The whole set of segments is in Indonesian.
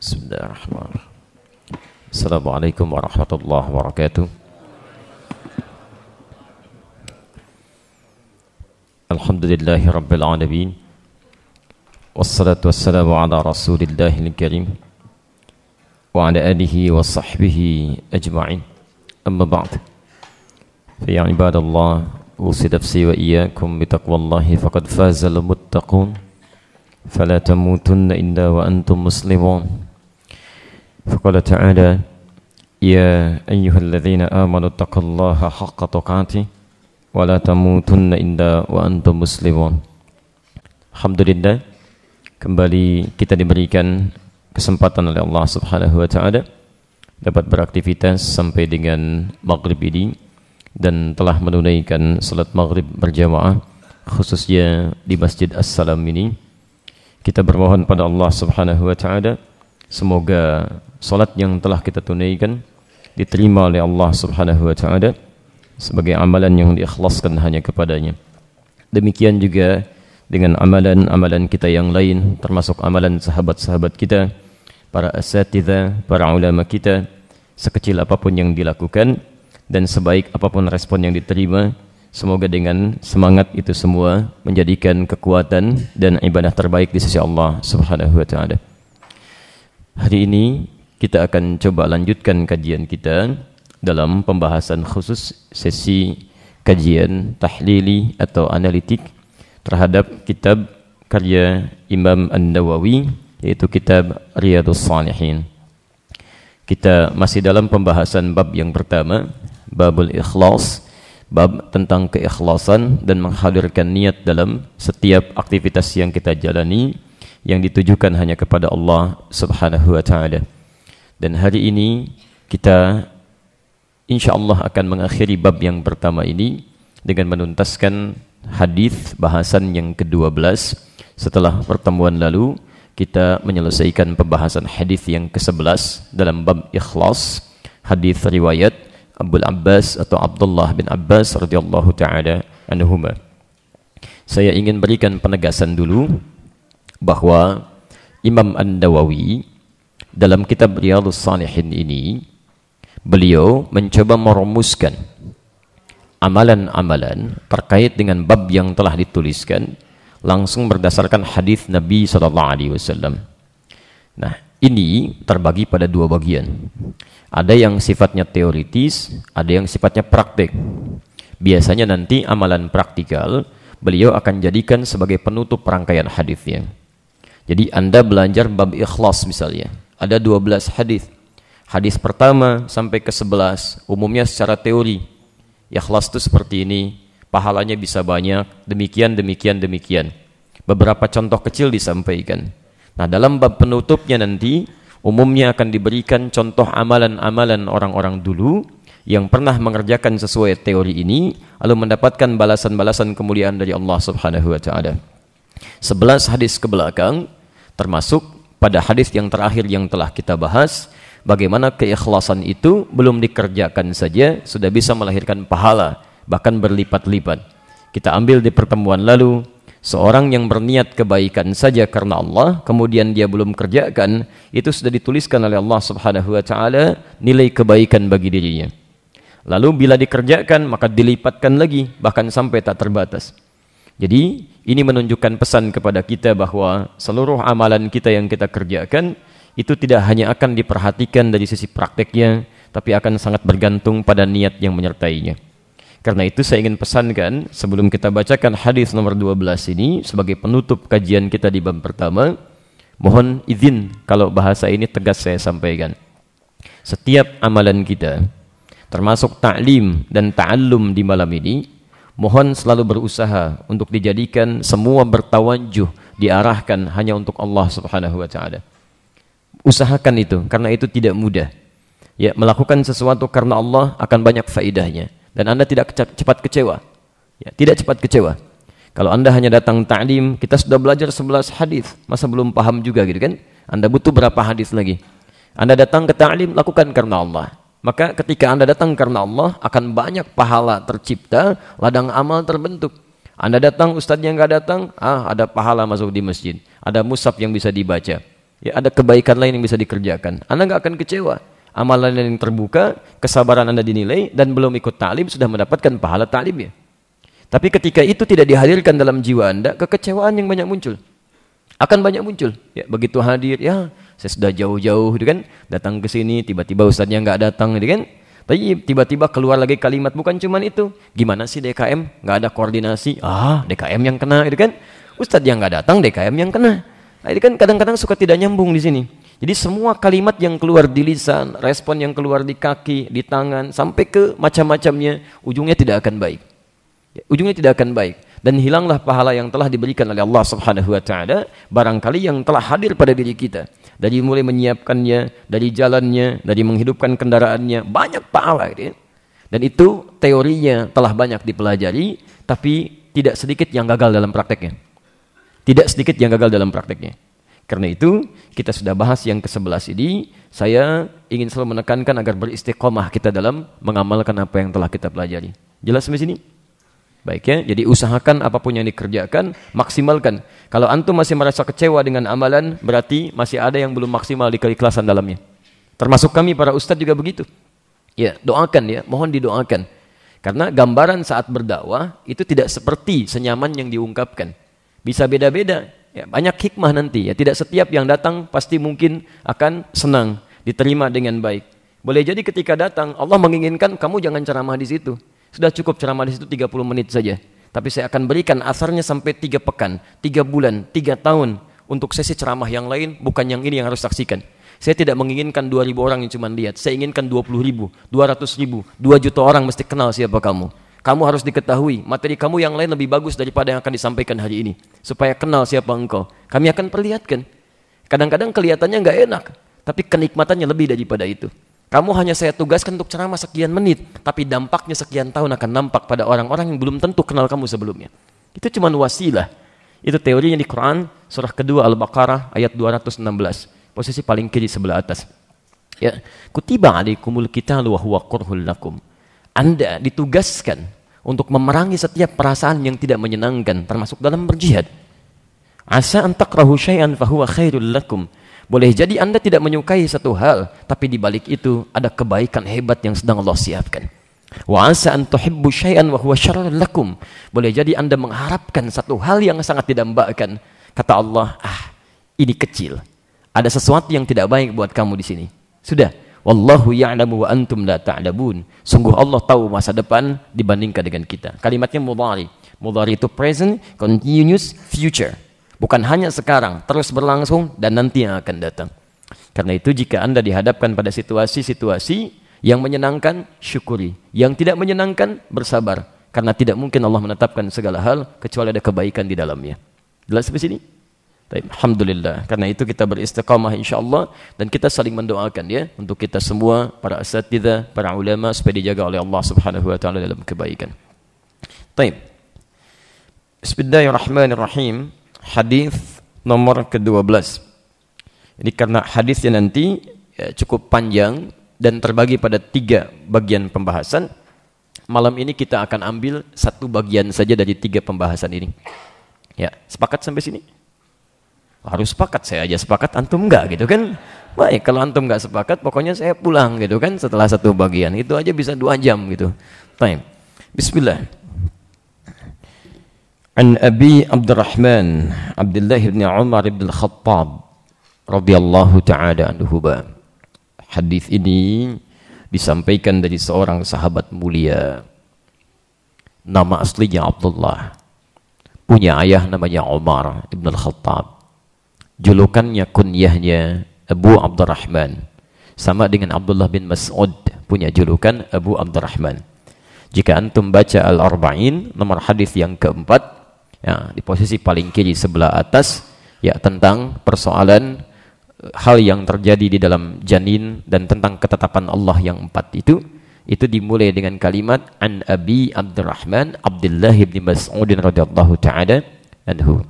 Bismillahirrahmanirrahim. Assalamualaikum warahmatullahi wabarakatuh. Alhamdulillahi rabbil alamin. Wassalatu wassalamu ala rasulillahil karim wa ala alihi wa sahbihi ajma'in. Amma ba'd. Fa ya ibadallah, usi nafsi wa iyyakum bitaqwallahi faqad fazal muttaqun. Fala tamutunna illa wa antum muslimun. فقال تعالى يا أيها الذين آمنوا اتقوا الله حق تقاته ولا تموتن إلا وأنتم مسلمون. Alhamdulillah, kembali kita diberikan kesempatan oleh Allah Subhanahu wa taala dapat beraktivitas sampai dengan maghrib ini dan telah menunaikan salat maghrib berjamaah khususnya di Masjid As-Salam ini. Kita bermohon pada Allah Subhanahu wa taala semoga salat yang telah kita tunaikan diterima oleh Allah Subhanahu wa taala sebagai amalan yang diikhlaskan hanya kepadanya. Demikian juga dengan amalan-amalan kita yang lain, termasuk amalan sahabat-sahabat kita, para asatidzah, para ulama kita, sekecil apapun yang dilakukan dan sebaik apapun respon yang diterima, semoga dengan semangat itu semua menjadikan kekuatan dan ibadah terbaik di sisi Allah Subhanahu wa taala. Hari ini kita akan coba lanjutkan kajian kita dalam pembahasan khusus sesi kajian tahlili atau analitik terhadap kitab karya Imam An-Nawawi, yaitu kitab Riyadhus Shalihin. Kita masih dalam pembahasan bab yang pertama, babul ikhlas, bab tentang keikhlasan dan menghadirkan niat dalam setiap aktivitas yang kita jalani yang ditujukan hanya kepada Allah Subhanahu wa taala. Dan hari ini kita insyaallah akan mengakhiri bab yang pertama ini dengan menuntaskan hadis bahasan yang ke-12. Setelah pertemuan lalu kita menyelesaikan pembahasan hadis yang ke-11 dalam bab ikhlas, hadis riwayat Abdul Abbas atau Abdullah bin Abbas radhiyallahu taala anhuma. Saya ingin berikan penegasan dulu bahwa Imam An-Nawawi dalam kitab Riyadhus Shalihin ini beliau mencoba merumuskan amalan-amalan terkait dengan bab yang telah dituliskan langsung berdasarkan hadis Nabi SAW. Nah, ini terbagi pada dua bagian. Ada yang sifatnya teoritis, ada yang sifatnya praktik. Biasanya nanti amalan praktikal beliau akan jadikan sebagai penutup rangkaian hadisnya. Jadi Anda belajar bab ikhlas misalnya, ada 12 hadis. Hadis pertama sampai ke-11 umumnya secara teori. Ikhlas itu seperti ini, pahalanya bisa banyak, demikian. Beberapa contoh kecil disampaikan. Nah, dalam bab penutupnya nanti umumnya akan diberikan contoh amalan-amalan orang-orang dulu yang pernah mengerjakan sesuai teori ini lalu mendapatkan balasan-balasan kemuliaan dari Allah Subhanahu wa taala. 11 hadis ke belakang termasuk pada hadis yang terakhir yang telah kita bahas, bagaimana keikhlasan itu belum dikerjakan saja sudah bisa melahirkan pahala, bahkan berlipat-lipat. Kita ambil di pertemuan lalu, seorang yang berniat kebaikan saja karena Allah, kemudian dia belum kerjakan, itu sudah dituliskan oleh Allah Subhanahu wa taala nilai kebaikan bagi dirinya. Lalu bila dikerjakan maka dilipatkan lagi, bahkan sampai tak terbatas. Jadi ini menunjukkan pesan kepada kita bahwa seluruh amalan kita yang kita kerjakan itu tidak hanya akan diperhatikan dari sisi prakteknya, tapi akan sangat bergantung pada niat yang menyertainya. Karena itu saya ingin pesankan sebelum kita bacakan hadis nomor 12 ini sebagai penutup kajian kita di bab pertama, mohon izin kalau bahasa ini tegas saya sampaikan. Setiap amalan kita termasuk ta'lim dan ta'allum di malam ini, mohon selalu berusaha untuk dijadikan semua bertawajuh, diarahkan hanya untuk Allah Subhanahu wa taala. Usahakan itu, karena itu tidak mudah. Ya, melakukan sesuatu karena Allah akan banyak faedahnya dan Anda tidak cepat kecewa. Ya, tidak cepat kecewa. Kalau Anda hanya datang ta'lim, kita sudah belajar 11 hadis, masa belum paham juga gitu kan? Anda butuh berapa hadis lagi? Anda datang ke ta'lim, lakukan karena Allah. Maka ketika Anda datang karena Allah, akan banyak pahala tercipta, ladang amal terbentuk. Anda datang, ustadznya nggak datang, ada pahala masuk di masjid. Ada mushaf yang bisa dibaca. Ya, ada kebaikan lain yang bisa dikerjakan. Anda nggak akan kecewa. Amalan yang terbuka, kesabaran Anda dinilai, dan belum ikut ta'lim sudah mendapatkan pahala ta'limnya. Tapi ketika itu tidak dihadirkan dalam jiwa Anda, kekecewaan yang banyak muncul. Akan banyak muncul. Ya, begitu hadir, ya saya sudah jauh-jauh, gitu kan, datang ke sini, tiba-tiba ustadznya nggak datang, gitu kan. Tapi tiba-tiba keluar lagi kalimat, bukan cuman itu. Gimana sih DKM? Nggak ada koordinasi. DKM yang kena, gitu kan. Ustadz yang nggak datang, DKM yang kena. Nah, ini kan kadang-kadang suka tidak nyambung di sini. Jadi semua kalimat yang keluar di lisan, respon yang keluar di kaki, di tangan, sampai ke macam-macamnya, ujungnya tidak akan baik. Ujungnya tidak akan baik. Dan hilanglah pahala yang telah diberikan oleh Allah Subhanahu wa Ta'ala, barangkali yang telah hadir pada diri kita. Dari mulai menyiapkannya, dari jalannya, dari menghidupkan kendaraannya, banyak pahala. Gitu. Dan itu teorinya telah banyak dipelajari, tapi tidak sedikit yang gagal dalam prakteknya. Tidak sedikit yang gagal dalam prakteknya. Karena itu, kita sudah bahas yang ke-11 ini, saya ingin selalu menekankan agar beristiqomah kita dalam mengamalkan apa yang telah kita pelajari. Jelas sampai sini? Baik ya, jadi usahakan apapun yang dikerjakan, maksimalkan. Kalau antum masih merasa kecewa dengan amalan, berarti masih ada yang belum maksimal di keikhlasan dalamnya. Termasuk kami para ustadz juga begitu. Ya, doakan ya, mohon didoakan. Karena gambaran saat berdakwah itu tidak seperti senyaman yang diungkapkan. Bisa beda-beda. Ya, banyak hikmah nanti. Ya, tidak setiap yang datang pasti mungkin akan senang, diterima dengan baik. Boleh jadi ketika datang Allah menginginkan kamu jangan ceramah di situ. Sudah cukup ceramah di situ 30 menit saja. Tapi saya akan berikan asarnya sampai 3 pekan, 3 bulan, 3 tahun untuk sesi ceramah yang lain, bukan yang ini yang harus saksikan. Saya tidak menginginkan 2.000 orang yang cuma lihat. Saya inginkan 20.000, 200.000, 2 juta orang mesti kenal siapa kamu. Kamu harus diketahui, materi kamu yang lain lebih bagus daripada yang akan disampaikan hari ini. Supaya kenal siapa engkau. Kami akan perlihatkan. Kadang-kadang kelihatannya nggak enak, tapi kenikmatannya lebih daripada itu. Kamu hanya saya tugaskan untuk ceramah sekian menit, tapi dampaknya sekian tahun akan nampak pada orang-orang yang belum tentu kenal kamu sebelumnya. Itu cuma wasilah. Itu teorinya di Quran, surah kedua Al-Baqarah ayat 216. Posisi paling kiri sebelah atas. Ya, kutiba alaikumul qitalu wa huwa kurhul lakum. Anda ditugaskan untuk memerangi setiap perasaan yang tidak menyenangkan, termasuk dalam berjihad. Asa an takrahu syai'an fa huwa khairul lakum. Boleh jadi Anda tidak menyukai satu hal, tapi di balik itu ada kebaikan hebat yang sedang Allah siapkan. Wa asa an tuhibbu syai'an wa huwa syarrul lakum. Boleh jadi Anda mengharapkan satu hal yang sangat didambakan. Kata Allah, ini kecil. Ada sesuatu yang tidak baik buat kamu di sini. Sudah. Wallahu ya'lamu wa antum la ta'lamun. Sungguh Allah tahu masa depan dibandingkan dengan kita. Kalimatnya mudhari. Mudhari itu present, continuous, future. Bukan hanya sekarang, terus berlangsung dan nanti yang akan datang. Karena itu jika Anda dihadapkan pada situasi-situasi yang menyenangkan, syukuri. Yang tidak menyenangkan, bersabar. Karena tidak mungkin Allah menetapkan segala hal kecuali ada kebaikan di dalamnya. Jelas sampai sini? Alhamdulillah. Karena itu kita beristiqamah insyaAllah dan kita saling mendoakan ya untuk kita semua, para asatidzah, para ulama supaya dijaga oleh Allah Subhanahu wa taala dalam kebaikan. Baik. Bismillahirrahmanirrahim. Hadis nomor ke-12. Ini karena hadisnya nanti cukup panjang dan terbagi pada 3 bagian pembahasan. Malam ini kita akan ambil 1 bagian saja dari 3 pembahasan ini. Ya, sepakat sampai sini? Harus sepakat, saya aja sepakat, antum enggak gitu kan? Baik, kalau antum enggak sepakat, pokoknya saya pulang gitu kan setelah 1 bagian. Itu aja bisa 2 jam gitu. Baik. Bismillah. An Abi Abdurrahman Abdullah bin Umar bin Khattab radhiyallahu ta'ala anhu. Hadis ini disampaikan dari seorang sahabat mulia. Nama aslinya Abdullah. Punya ayah namanya Umar bin Khattab. Julukannya kunyahnya Abu Abdurrahman. Sama dengan Abdullah bin Mas'ud punya julukan Abu Abdurrahman. Jika antum baca Al-Arba'in nomor hadis yang keempat, ya, di posisi paling kiri sebelah atas, ya, tentang persoalan hal yang terjadi di dalam janin dan tentang ketetapan Allah yang 4 itu dimulai dengan kalimat An Abi Abdurrahman Abdullah bin Mas'ud radhiyallahu ta'ala anhu.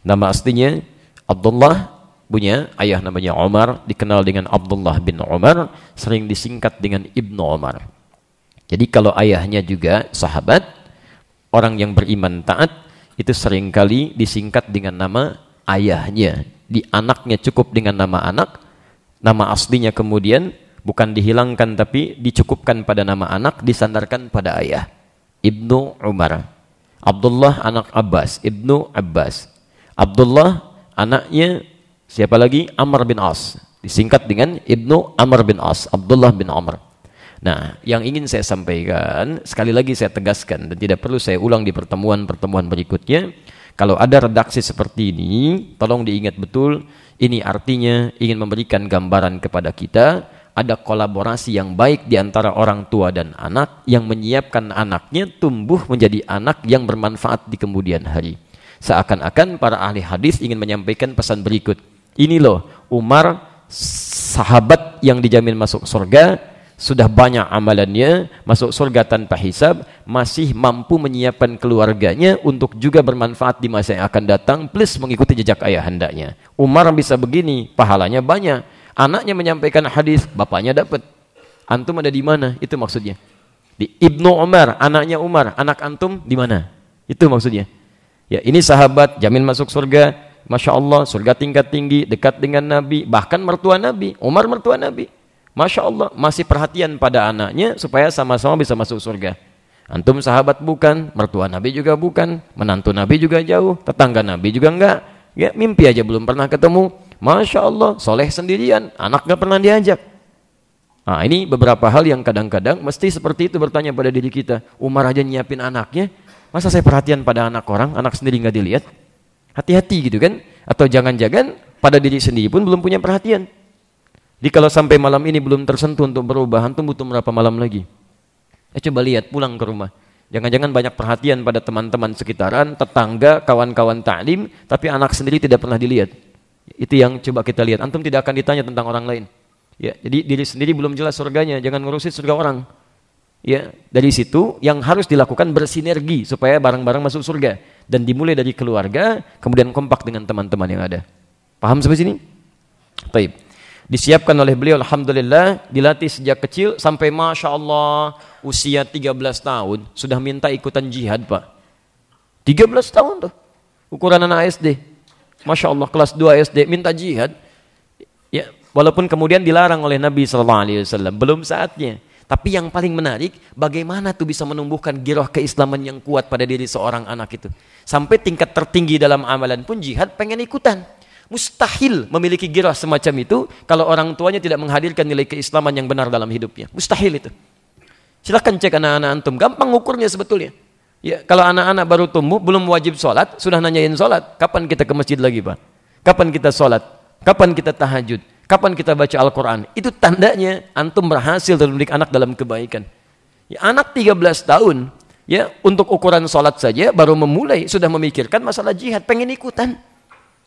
Nama aslinya Abdullah, punya ayah namanya Umar, dikenal dengan Abdullah bin Umar, sering disingkat dengan Ibnu Umar. Jadi kalau ayahnya juga sahabat, orang yang beriman taat, itu seringkali disingkat dengan nama ayahnya. di anaknya cukup dengan nama anak, nama aslinya kemudian bukan dihilangkan tapi dicukupkan pada nama anak, disandarkan pada ayah. Ibnu Umar. Abdullah anak Abbas, Ibnu Abbas. Abdullah anaknya siapa lagi? Amr bin As. Disingkat dengan Ibnu Amr bin As, Abdullah bin Amr. Nah, yang ingin saya sampaikan, sekali lagi saya tegaskan dan tidak perlu saya ulang di pertemuan-pertemuan berikutnya. Kalau ada redaksi seperti ini, tolong diingat betul, ini artinya ingin memberikan gambaran kepada kita, ada kolaborasi yang baik di antara orang tua dan anak yang menyiapkan anaknya tumbuh menjadi anak yang bermanfaat di kemudian hari. Seakan-akan para ahli hadis ingin menyampaikan pesan berikut. Ini loh, Umar, sahabat yang dijamin masuk surga, sudah banyak amalannya, masuk surga tanpa hisab, masih mampu menyiapkan keluarganya untuk juga bermanfaat di masa yang akan datang, plus mengikuti jejak ayahandanya. Umar bisa begini, pahalanya banyak. Anaknya menyampaikan hadis, bapaknya dapat. Antum ada di mana? Itu maksudnya. Di Ibnu Umar, anaknya Umar, anak antum di mana? Itu maksudnya. Ya, ini sahabat jamin masuk surga, Masya Allah, surga tingkat tinggi, dekat dengan Nabi, bahkan mertua Nabi, Umar mertua Nabi. Masya Allah, masih perhatian pada anaknya supaya sama-sama bisa masuk surga. Antum sahabat bukan, mertua Nabi juga bukan, menantu Nabi juga jauh, tetangga Nabi juga enggak. Ya, mimpi aja belum pernah ketemu. Masya Allah, soleh sendirian, anak enggak pernah diajak. Nah, ini beberapa hal yang kadang-kadang mesti seperti itu bertanya pada diri kita. Umar aja nyiapin anaknya, masa saya perhatian pada anak orang, anak sendiri enggak dilihat? Hati-hati gitu kan? Atau jangan-jangan pada diri sendiri pun belum punya perhatian. Jadi kalau sampai malam ini belum tersentuh untuk berubah, antum butuh berapa malam lagi? Coba lihat, pulang ke rumah. Jangan-jangan banyak perhatian pada teman-teman sekitaran, tetangga, kawan-kawan ta'lim, tapi anak sendiri tidak pernah dilihat. Itu yang coba kita lihat. Antum tidak akan ditanya tentang orang lain. Ya, jadi diri sendiri belum jelas surganya, jangan ngurusin surga orang. Ya, dari situ yang harus dilakukan bersinergi supaya bareng-bareng masuk surga, dan dimulai dari keluarga, kemudian kompak dengan teman-teman yang ada. Paham sampai sini? Baik. Disiapkan oleh beliau, alhamdulillah, dilatih sejak kecil sampai Masya Allah usia 13 tahun sudah minta ikutan jihad, Pak. 13 tahun tuh ukuran anak SD. Masya Allah, kelas 2 SD minta jihad. Ya, walaupun kemudian dilarang oleh Nabi SAW, belum saatnya. Tapi yang paling menarik, bagaimana tuh bisa menumbuhkan giroh keislaman yang kuat pada diri seorang anak itu. Sampai tingkat tertinggi dalam amalan pun jihad pengen ikutan. Mustahil memiliki girah semacam itu kalau orang tuanya tidak menghadirkan nilai keislaman yang benar dalam hidupnya. Mustahil itu. Silahkan cek anak-anak antum, gampang ukurnya sebetulnya. Ya, kalau anak-anak baru tumbuh, belum wajib sholat, sudah nanyain sholat. Kapan kita ke masjid lagi, Pak? Kapan kita sholat? Kapan kita tahajud? Kapan kita baca Al-Quran? Itu tandanya antum berhasil mendidik anak dalam kebaikan. Ya, anak 13 tahun, ya, untuk ukuran sholat saja baru memulai, sudah memikirkan masalah jihad, pengen ikutan.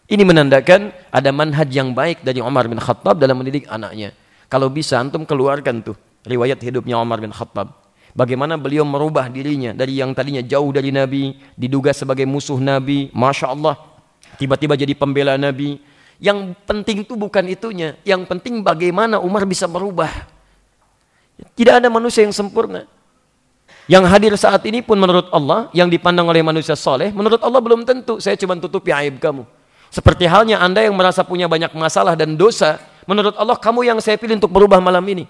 Ini menandakan ada manhaj yang baik dari Umar bin Khattab dalam mendidik anaknya. Kalau bisa antum keluarkan tuh riwayat hidupnya Umar bin Khattab. Bagaimana beliau merubah dirinya dari yang tadinya jauh dari Nabi, diduga sebagai musuh Nabi, Masya Allah, tiba-tiba jadi pembela Nabi. Yang penting itu bukan itunya, yang penting bagaimana Umar bisa merubah. Tidak ada manusia yang sempurna. Yang hadir saat ini pun menurut Allah, yang dipandang oleh manusia soleh, menurut Allah belum tentu. Saya cuma tutupi aib kamu. Seperti halnya Anda yang merasa punya banyak masalah dan dosa, menurut Allah kamu yang saya pilih untuk berubah malam ini.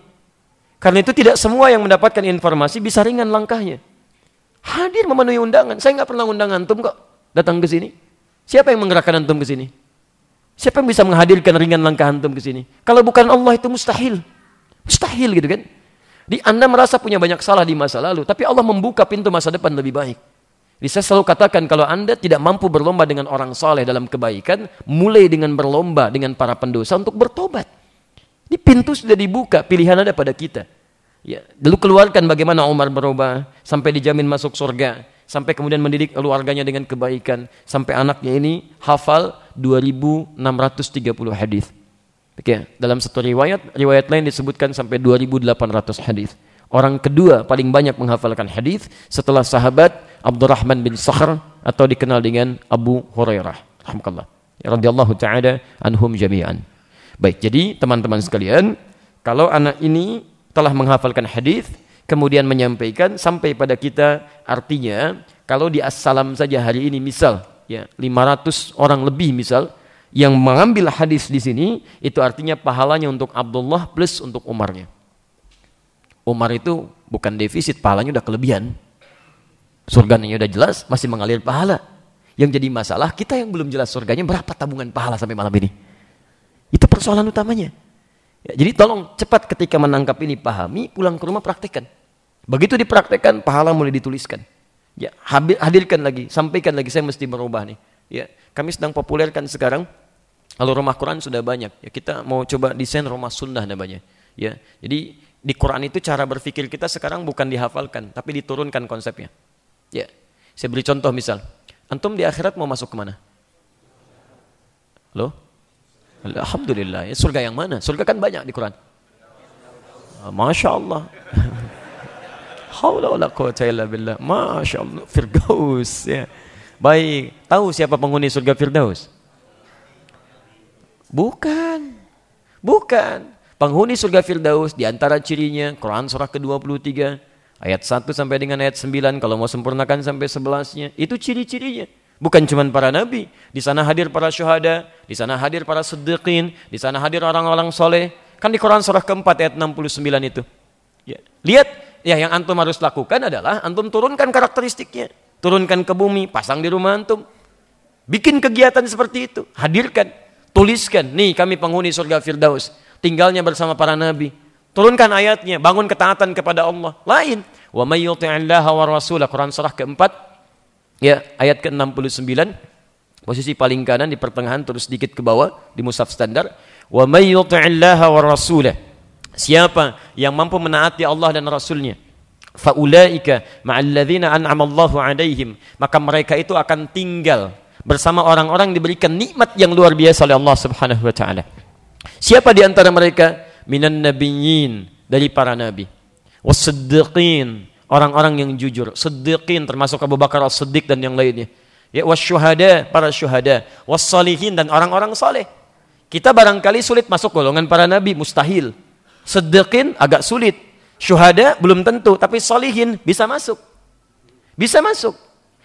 Karena itu tidak semua yang mendapatkan informasi bisa ringan langkahnya. Hadir memenuhi undangan. Saya nggak pernah undang antum kok datang ke sini. Siapa yang menggerakkan antum ke sini? Siapa yang bisa menghadirkan ringan langkah antum ke sini? Kalau bukan Allah itu mustahil. Mustahil gitu kan. Di Anda merasa punya banyak salah di masa lalu, tapi Allah membuka pintu masa depan lebih baik. Jadi saya selalu katakan kalau Anda tidak mampu berlomba dengan orang saleh dalam kebaikan, mulai dengan berlomba dengan para pendosa untuk bertobat. Ini pintu sudah dibuka, pilihan ada pada kita. Ya, lalu keluarkan bagaimana Umar berubah sampai dijamin masuk surga, sampai kemudian mendidik keluarganya dengan kebaikan, sampai anaknya ini hafal 2630 hadis. Oke, dalam satu riwayat lain disebutkan sampai 2800 hadis. Orang kedua paling banyak menghafalkan hadis setelah sahabat Abdurrahman bin Sakhr atau dikenal dengan Abu Hurairah rahimahullah radhiyallahu taala anhum jami'an. Baik, jadi teman-teman sekalian, kalau anak ini telah menghafalkan hadis kemudian menyampaikan sampai pada kita, artinya kalau di as-salam saja hari ini misal ya 500 orang lebih misal Yang mengambil hadis di sini itu artinya pahalanya untuk Abdullah plus untuk Umarnya. Umar itu bukan defisit, pahalanya udah kelebihan. Surganya udah jelas, masih mengalir pahala. Yang jadi masalah, kita yang belum jelas surganya berapa tabungan pahala sampai malam ini. Itu persoalan utamanya. Ya, jadi tolong cepat ketika menangkap ini, pahami, pulang ke rumah praktekkan. Begitu dipraktekkan, pahala mulai dituliskan. Ya, hadirkan lagi, sampaikan lagi, saya mesti berubah nih. Ya, kami sedang populerkan sekarang, kalau rumah Quran sudah banyak. Ya, kita mau coba desain rumah sunnah namanya. Ya, jadi di Quran itu cara berpikir kita sekarang bukan dihafalkan, tapi diturunkan konsepnya. Ya, saya beri contoh misal, antum di akhirat mau masuk kemana? Loh? Alhamdulillah, ya surga yang mana? Surga kan banyak di Quran. Masya Allah. Haula wala quwwata illa billah. Masya Allah, Firdaus. Ya. Baik, tahu siapa penghuni surga Firdaus? Bukan. Penghuni surga Firdaus di antara cirinya Quran surah ke-23 ayat 1 sampai dengan ayat 9, kalau mau sempurnakan sampai 11-nya. Itu ciri-cirinya. Bukan cuma para nabi, di sana hadir para syuhada, di sana hadir para siddiqin, di sana hadir orang-orang soleh. Kan di Quran surah keempat ayat 69 itu. Ya. Lihat, ya yang antum harus lakukan adalah antum turunkan karakteristiknya. Turunkan ke bumi, pasang di rumah antum. Bikin kegiatan seperti itu, hadirkan, tuliskan. Nih kami penghuni surga Firdaus, tinggalnya bersama para nabi. Turunkan ayatnya, bangun ketaatan kepada Allah. Lain, wa may yuti'illaha wa rasulah, Quran surah keempat, ya ayat ke-69, posisi paling kanan di pertengahan, terus sedikit ke bawah di mushaf standar. Wa may yuti'illaha wa rasulah, siapa yang mampu menaati Allah dan Rasulnya, faulaika ma'alladzina an'amallahu 'alaihim, maka mereka itu akan tinggal bersama orang-orang diberikan nikmat yang luar biasa oleh Allah Subhanahu wa taala. Siapa di antara mereka? Minan nabiyyin, dari para nabi. Was-siddiqin, orang-orang yang jujur. Siddiqin termasuk Abu Bakar As-Siddiq dan yang lainnya. Ya, wasyuhada, para syuhada. Was-salihin, dan orang-orang saleh. Kita barangkali sulit masuk golongan para nabi, mustahil. Siddiqin agak sulit. Syuhada belum tentu, tapi salihin bisa masuk. Bisa masuk.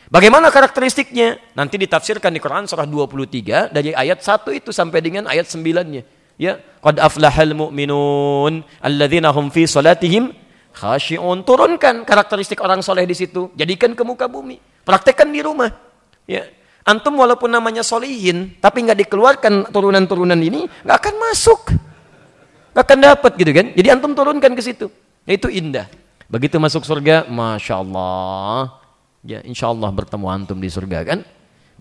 Bagaimana karakteristiknya? Nanti ditafsirkan di Quran surah 23 dari ayat 1 itu sampai dengan ayat 9-nya. Ya, qad aflahal mu'minun alladzina hum fi salatihim khashi'un. Turunkan karakteristik orang soleh di situ, jadikan ke muka bumi, praktekkan di rumah. Ya, antum walaupun namanya solihin, tapi nggak dikeluarkan turunan-turunan ini, nggak akan masuk, nggak akan dapat gitu kan. Jadi antum turunkan ke situ, itu indah. Begitu masuk surga, masya Allah, ya insya Allah bertemu antum di surga kan.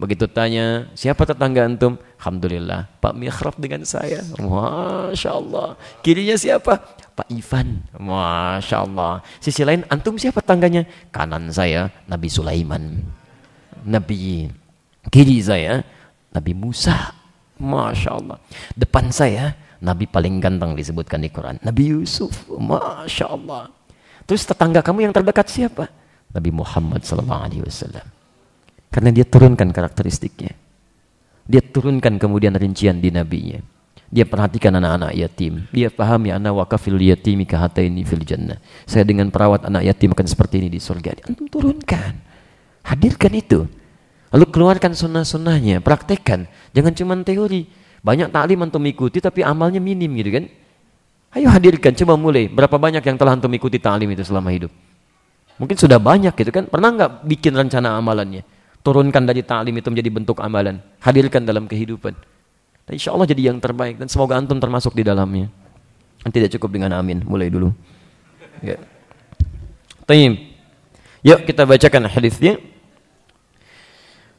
Begitu tanya, siapa tetangga antum? Alhamdulillah, Pak Mikhraf dengan saya. Masya Allah. Kirinya siapa? Pak Ivan. Masya Allah. Sisi lain, antum siapa tetangganya? Kanan saya, Nabi Sulaiman. Nabi. Kiri saya, Nabi Musa. Masya Allah. Depan saya, Nabi paling ganteng disebutkan di Quran. Nabi Yusuf. Masya Allah. Terus tetangga kamu yang terdekat siapa? Nabi Muhammad SAW. Karena dia turunkan karakteristiknya. Dia turunkan kemudian rincian di nabinya. Dia perhatikan anak-anak yatim. Dia pahami ana wakafil yatimi kahataini fil jannah. Saya dengan perawat anak yatim akan seperti ini di surga. Antum turunkan. Hadirkan itu. Lalu keluarkan sunnah-sunnahnya. Praktekkan. Jangan cuma teori. Banyak taklim antum ikuti tapi amalnya minim gitu kan. Ayo hadirkan. Coba mulai. Berapa banyak yang telah antum ikuti taklim itu selama hidup? Mungkin sudah banyak gitu kan. Pernah nggak bikin rencana amalannya? Turunkan dari ta'lim itu menjadi bentuk amalan. Hadirkan dalam kehidupan. Dan insya Allah jadi yang terbaik. Dan semoga antum termasuk di dalamnya. Dan tidak cukup dengan amin. Mulai dulu. Ya. Tayyib. Yuk kita bacakan hadisnya.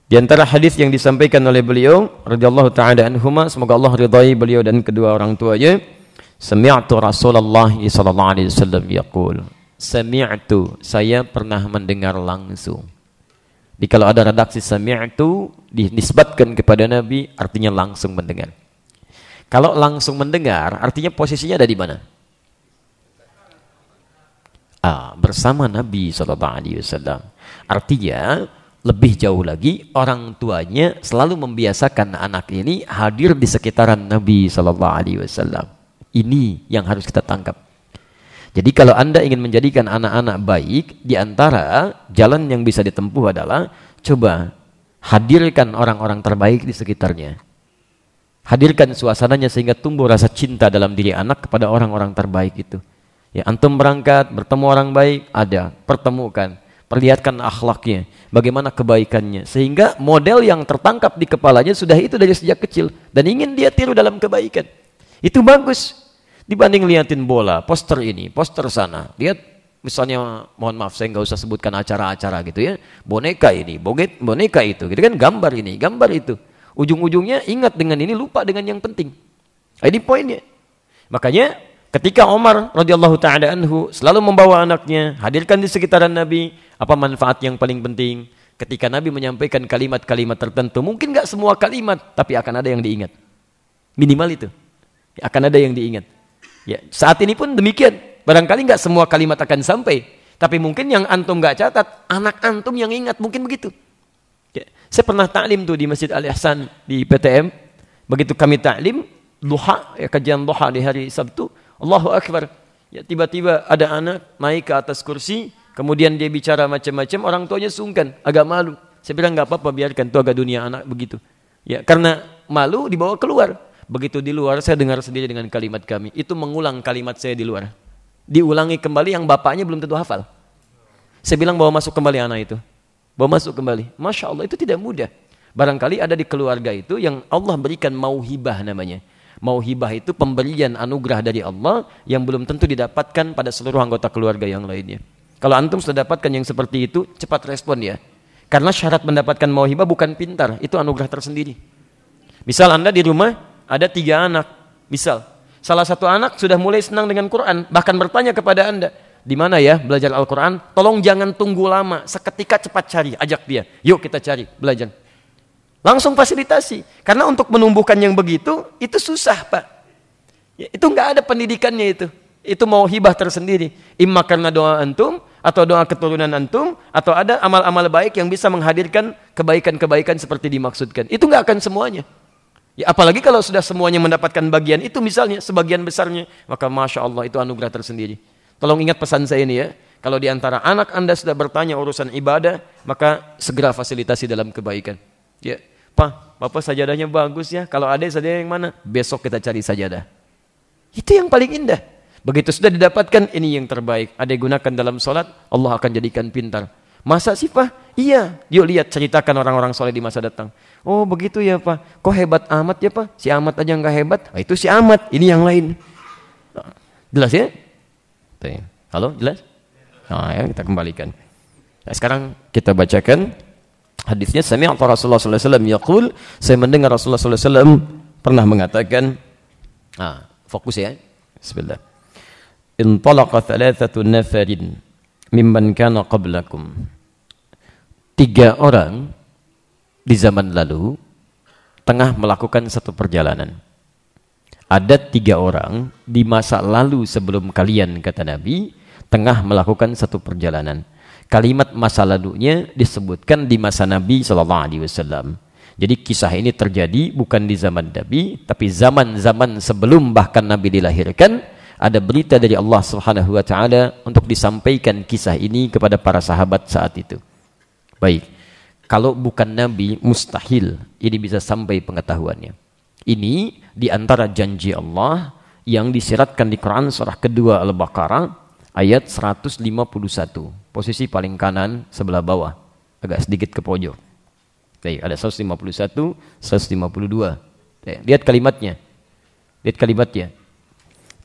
Di antara hadis yang disampaikan oleh beliau radhiyallahu ta'ala anhuma, semoga Allah ridai beliau dan kedua orang tuanya. Sami'tu Rasulullah sallallahu alaihi wasallam yaqul. Sami'tu, saya pernah mendengar langsung. Jadi kalau ada redaksi sami'tu dinisbatkan kepada Nabi, artinya langsung mendengar. Kalau langsung mendengar, artinya posisinya ada di mana? Bersama Nabi SAW. Artinya lebih jauh lagi, orang tuanya selalu membiasakan anak ini hadir di sekitaran Nabi SAW. Ini yang harus kita tangkap. Jadi kalau Anda ingin menjadikan anak-anak baik, di antara jalan yang bisa ditempuh adalah coba hadirkan orang-orang terbaik di sekitarnya. Hadirkan suasananya sehingga tumbuh rasa cinta dalam diri anak kepada orang-orang terbaik itu. Ya, antum berangkat, bertemu orang baik, ada, pertemukan, perlihatkan akhlaknya, bagaimana kebaikannya, sehingga model yang tertangkap di kepalanya sudah itu dari sejak kecil dan ingin dia tiru dalam kebaikan. Itu bagus dibanding liatin bola, poster ini, poster sana. Lihat misalnya, mohon maaf saya nggak usah sebutkan acara-acara gitu ya, boneka ini, boneka itu, gitu kan, gambar ini, gambar itu. Ujung-ujungnya ingat dengan ini, lupa dengan yang penting. Ini poinnya. Makanya ketika Umar radhiyallahu taala anhu selalu membawa anaknya, hadirkan di sekitaran Nabi, apa manfaat yang paling penting? Ketika Nabi menyampaikan kalimat-kalimat tertentu, mungkin nggak semua kalimat, tapi akan ada yang diingat. Minimal itu. Akan ada yang diingat. Ya, saat ini pun demikian. Barangkali nggak semua kalimat akan sampai, tapi mungkin yang antum nggak catat, anak antum yang ingat, mungkin begitu. Ya, saya pernah ta'lim tuh di Masjid Al-Ihsan di PTM. Begitu kami ta'lim duha, ya, kajian duha di hari Sabtu, Allahu Akbar. Ya, tiba-tiba ada anak naik ke atas kursi, kemudian dia bicara macam-macam, orang tuanya sungkan, agak malu. Saya bilang nggak apa-apa, biarkan, itu agak dunia anak begitu. Ya, karena malu dibawa keluar. Begitu di luar saya dengar sendiri dengan kalimat kami, itu mengulang kalimat saya di luar. Diulangi kembali yang bapaknya belum tentu hafal. Saya bilang bawa masuk kembali anak itu. Bawa masuk kembali. Masya Allah, itu tidak mudah. Barangkali ada di keluarga itu yang Allah berikan mauhibah namanya. Mauhibah itu pemberian anugerah dari Allah yang belum tentu didapatkan pada seluruh anggota keluarga yang lainnya. Kalau antum sudah dapatkan yang seperti itu, cepat respon ya. Karena syarat mendapatkan mauhibah bukan pintar, itu anugerah tersendiri. Misal Anda di rumah ada 3 anak, misal salah satu anak sudah mulai senang dengan Quran, bahkan bertanya kepada Anda, di mana ya belajar Al-Quran? Tolong jangan tunggu lama, seketika cepat cari, ajak dia. Yuk kita cari, belajar. Langsung fasilitasi. Karena untuk menumbuhkan yang begitu, itu susah Pak. Ya, itu nggak ada pendidikannya itu. Itu mauhibah tersendiri. Imma karena doa antum, atau doa keturunan antum, atau ada amal-amal baik yang bisa menghadirkan kebaikan-kebaikan seperti dimaksudkan. Itu nggak akan semuanya. Ya, apalagi kalau sudah semuanya mendapatkan bagian itu misalnya, sebagian besarnya, maka Masya Allah itu anugerah tersendiri. Tolong ingat pesan saya ini ya, kalau di antara anak Anda sudah bertanya urusan ibadah, maka segera fasilitasi dalam kebaikan. Ya, Pak, Bapak sajadahnya bagus ya, kalau ada sajadah yang mana? Besok kita cari sajadah. Itu yang paling indah. Begitu sudah didapatkan, ini yang terbaik. Ada yang gunakan dalam sholat, Allah akan jadikan pintar. Masa sih Pak? Iya. Yuk lihat, ceritakan orang-orang soleh di masa datang. Oh begitu ya Pak, kok hebat amat ya Pak? Si Amat aja nggak hebat, nah, itu si Amat, ini yang lain. Jelas ya? Halo, jelas? Nah, ya, kita kembalikan. Nah, sekarang kita bacakan hadisnya. Sami'tu Rasulullah sallallahu alaihi wasallam yaqul, saya mendengar Rasulullah sallallahu alaihi wasallam pernah mengatakan, fokus ya. Bismillah. Intalaqa thalathatu nafarin mimman kana qablakum. 3 orang di zaman lalu tengah melakukan satu perjalanan. Ada 3 orang di masa lalu sebelum kalian, kata Nabi, tengah melakukan satu perjalanan. Kalimat masa lalunya disebutkan di masa Nabi SAW. Jadi kisah ini terjadi bukan di zaman Nabi, tapi zaman-zaman sebelum bahkan Nabi dilahirkan. Ada berita dari Allah Subhanahu wa taala untuk disampaikan kisah ini kepada para sahabat saat itu. Baik. Kalau bukan Nabi, mustahil ini bisa sampai pengetahuannya. Ini di antara janji Allah yang disiratkan di Quran surah kedua Al-Baqarah ayat 151. Posisi paling kanan sebelah bawah, agak sedikit ke pojok. Baik, ada 151, 152. Lihat kalimatnya. Lihat kalimatnya.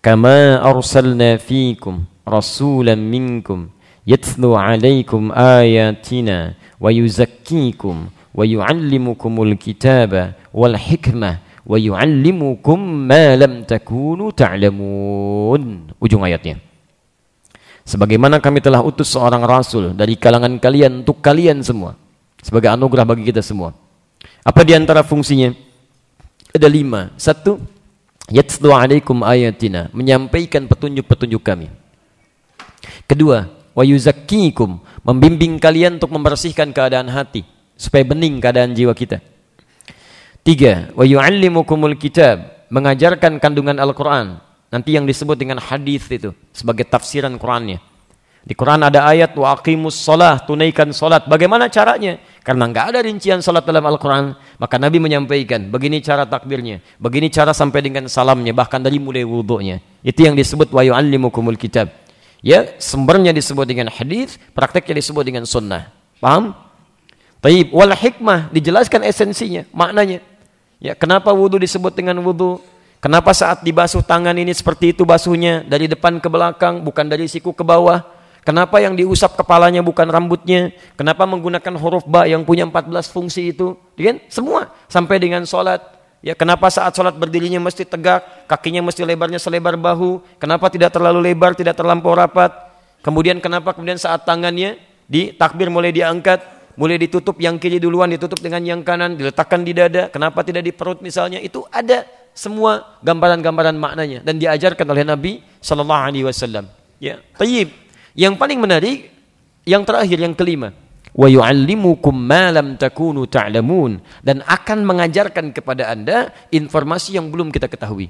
Kama arsalna fiikum rasulan minkum yatlu alaikum ayatina wa yuzakkikum wa yuallimukumul kitaba wal hikmah wa yuallimukum ma lam takunu ta'lamun. Ujung ayatnya. Sebagaimana kami telah utus seorang rasul dari kalangan kalian untuk kalian semua, sebagai anugerah bagi kita semua. Apa di antara fungsinya? Ada 5. 1, yatlu alaikum ayatina, menyampaikan petunjuk-petunjuk kami. 2, wa yuzakkikum, membimbing kalian untuk membersihkan keadaan hati supaya bening keadaan jiwa kita. 3, wa yuallimukumul kitab, mengajarkan kandungan Al-Qur'an, nanti yang disebut dengan hadis itu sebagai tafsiran Qur'annya. Di Quran ada ayat wa aqimus shalah, tunaikan salat. Bagaimana caranya? Karena nggak ada rincian salat dalam Al-Quran, maka Nabi menyampaikan, begini cara takbirnya, begini cara sampai dengan salamnya, bahkan dari mulai wudu'nya. Itu yang disebut wa yu'allimukumul kitab. Ya, sumbernya disebut dengan hadis, prakteknya disebut dengan sunnah. Paham? Taib wal hikmah, dijelaskan esensinya, maknanya. Ya, kenapa wudu disebut dengan wudu? Kenapa saat dibasuh tangan ini seperti itu basuhnya, dari depan ke belakang, bukan dari siku ke bawah? Kenapa yang diusap kepalanya bukan rambutnya? Kenapa menggunakan huruf ba yang punya 14 fungsi itu? Kan? Semua sampai dengan sholat. Ya, kenapa saat sholat berdirinya mesti tegak, kakinya mesti lebarnya selebar bahu? Kenapa tidak terlalu lebar, tidak terlampau rapat? Kemudian kenapa saat tangannya di takbir mulai diangkat, mulai ditutup yang kiri duluan, ditutup dengan yang kanan, diletakkan di dada? Kenapa tidak di perut misalnya? Itu ada semua gambaran-gambaran maknanya dan diajarkan oleh Nabi sallallahu alaihi wasallam. Ya, tayyib. Yang paling menarik, yang terakhir, yang kelima, wa yu'allimukum ma lam takunu ta'lamun, dan akan mengajarkan kepada Anda informasi yang belum kita ketahui.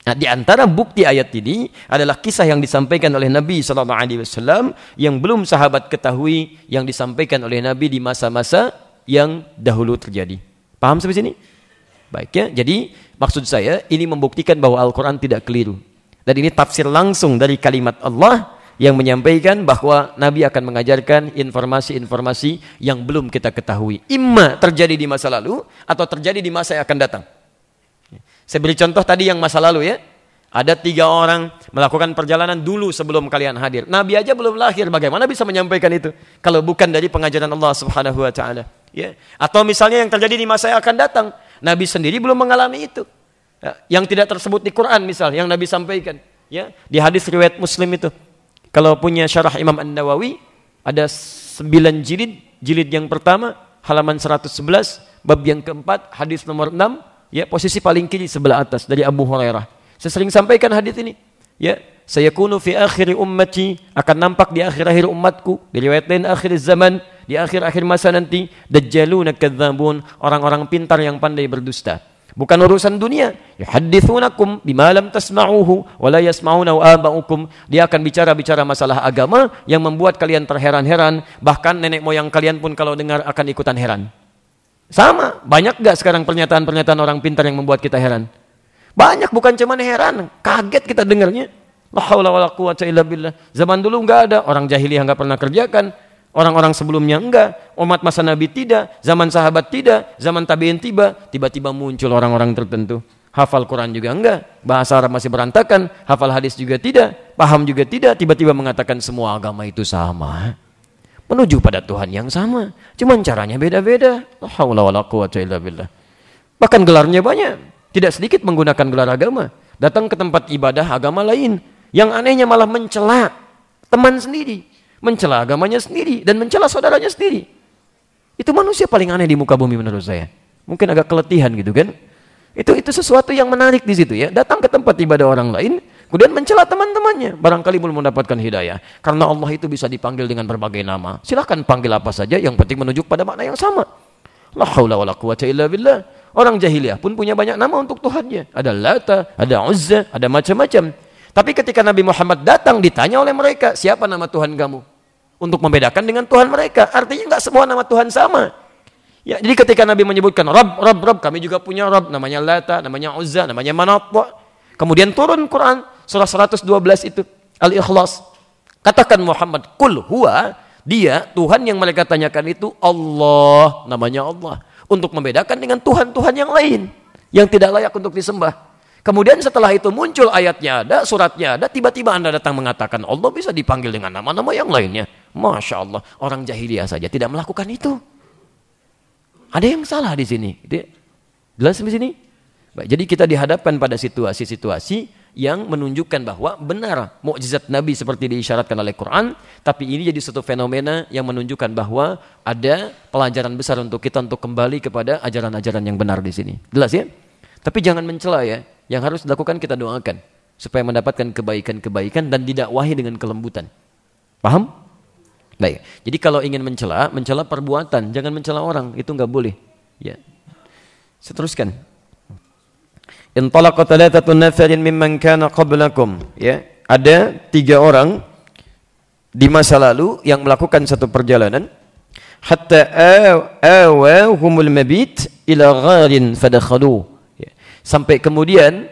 Nah, di antara bukti ayat ini adalah kisah yang disampaikan oleh Nabi sallallahu alaihi wasallam yang belum sahabat ketahui, yang disampaikan oleh Nabi di masa-masa yang dahulu terjadi. Paham sampai sini? Baik ya. Jadi maksud saya ini membuktikan bahwa Al-Qur'an tidak keliru. Dan ini tafsir langsung dari kalimat Allah yang menyampaikan bahwa Nabi akan mengajarkan informasi-informasi yang belum kita ketahui. Imma terjadi di masa lalu atau terjadi di masa yang akan datang. Saya beri contoh tadi yang masa lalu ya. Ada 3 orang melakukan perjalanan dulu sebelum kalian hadir. Nabi aja belum lahir, bagaimana bisa menyampaikan itu? Kalau bukan dari pengajaran Allah Subhanahu wa Ta'ala. Ya. Atau misalnya yang terjadi di masa yang akan datang. Nabi sendiri belum mengalami itu. Ya. Yang tidak tersebut di Quran misal, yang Nabi sampaikan. Ya. Di hadis riwayat Muslim itu. Kalau punya syarah Imam An-Nawawi, ada 9 jilid. Jilid yang pertama, halaman 111, bab yang keempat, hadis nomor 6, ya, posisi paling kiri sebelah atas dari Abu Hurairah. Saya sering sampaikan hadis ini. Ya, sayakunu fi akhir ummati, akan nampak di akhir-akhir umatku, di riwayat lain akhir zaman, di akhir-akhir masa nanti, dajjaluna kadzdzabun, orang-orang pintar yang pandai berdusta. Bukan urusan dunia. Yuhadditsunakum bima lam tasma'uhu wa la yasma'unahu aba'ukum. Dia akan bicara-bicara masalah agama yang membuat kalian terheran-heran, bahkan nenek moyang kalian pun kalau dengar akan ikutan heran. Sama, banyak gak sekarang pernyataan-pernyataan orang pintar yang membuat kita heran? Banyak, bukan cuma heran, kaget kita dengarnya. La haula wala quwwata illa billah. Zaman dulu enggak ada, orang jahiliyah enggak pernah kerjakan. Orang-orang sebelumnya enggak, umat masa Nabi tidak, zaman sahabat tidak, zaman tabi'in tiba-tiba muncul orang-orang tertentu. Hafal Quran juga enggak, bahasa Arab masih berantakan, hafal hadis juga tidak, paham juga tidak, tiba-tiba mengatakan semua agama itu sama. Menuju pada Tuhan yang sama, cuman caranya beda-beda. La haula wala quwwata illa billah. Bahkan gelarnya banyak, tidak sedikit menggunakan gelar agama. Datang ke tempat ibadah agama lain, yang anehnya malah mencela teman sendiri. Mencela agamanya sendiri dan mencela saudaranya sendiri. Itu manusia paling aneh di muka bumi menurut saya. Mungkin agak keletihan gitu kan. Itu sesuatu yang menarik di situ ya. Datang ke tempat ibadah orang lain, kemudian mencela teman-temannya. Barangkali belum mendapatkan hidayah. Karena Allah itu bisa dipanggil dengan berbagai nama. Silahkan panggil apa saja, yang penting menunjuk pada makna yang sama. La haula wala quwwata illa billah. Orang jahiliyah pun punya banyak nama untuk Tuhannya. Ada Lata, ada Uzza, ada macam-macam. Tapi ketika Nabi Muhammad datang, ditanya oleh mereka, siapa nama Tuhan kamu? Untuk membedakan dengan Tuhan mereka. Artinya enggak semua nama Tuhan sama. Ya, jadi ketika Nabi menyebutkan Rabb, kami juga punya Rabb, namanya Lata, namanya Uzza, namanya Manat. Kemudian turun Quran surah 112 itu, Al-Ikhlas. Katakan Muhammad, kul huwa, dia Tuhan yang mereka tanyakan itu Allah, namanya Allah. Untuk membedakan dengan Tuhan-Tuhan yang lain yang tidak layak untuk disembah. Kemudian setelah itu muncul ayatnya ada, suratnya ada, tiba-tiba Anda datang mengatakan Allah bisa dipanggil dengan nama-nama yang lainnya. Masya Allah, orang jahiliyah saja tidak melakukan itu. Ada yang salah di sini. Jelas di sini? Baik, jadi kita dihadapkan pada situasi-situasi yang menunjukkan bahwa benar mukjizat Nabi seperti diisyaratkan oleh Quran, tapi ini jadi suatu fenomena yang menunjukkan bahwa ada pelajaran besar untuk kita untuk kembali kepada ajaran-ajaran yang benar di sini. Jelas ya? Tapi jangan mencela ya. Yang harus dilakukan kita doakan supaya mendapatkan kebaikan-kebaikan dan didakwahi dengan kelembutan. Paham? Baik. Jadi kalau ingin mencela perbuatan, jangan mencela orang, itu enggak boleh. Ya. Seteruskan. Intalaqa thalathatun nafarin mimman kana qablakum. Ya, ada 3 orang di masa lalu yang melakukan satu perjalanan. hatta awahumul mabit ila gharin fadakhalu. Ya. Sampai kemudian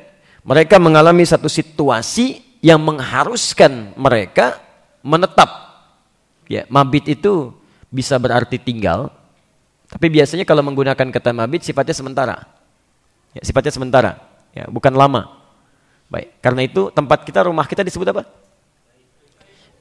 mereka mengalami satu situasi yang mengharuskan mereka menetap. Ya, mabit itu bisa berarti tinggal, tapi biasanya kalau menggunakan kata mabit sifatnya sementara. Ya, sifatnya sementara, ya, bukan lama. Baik, karena itu tempat kita, rumah kita disebut apa?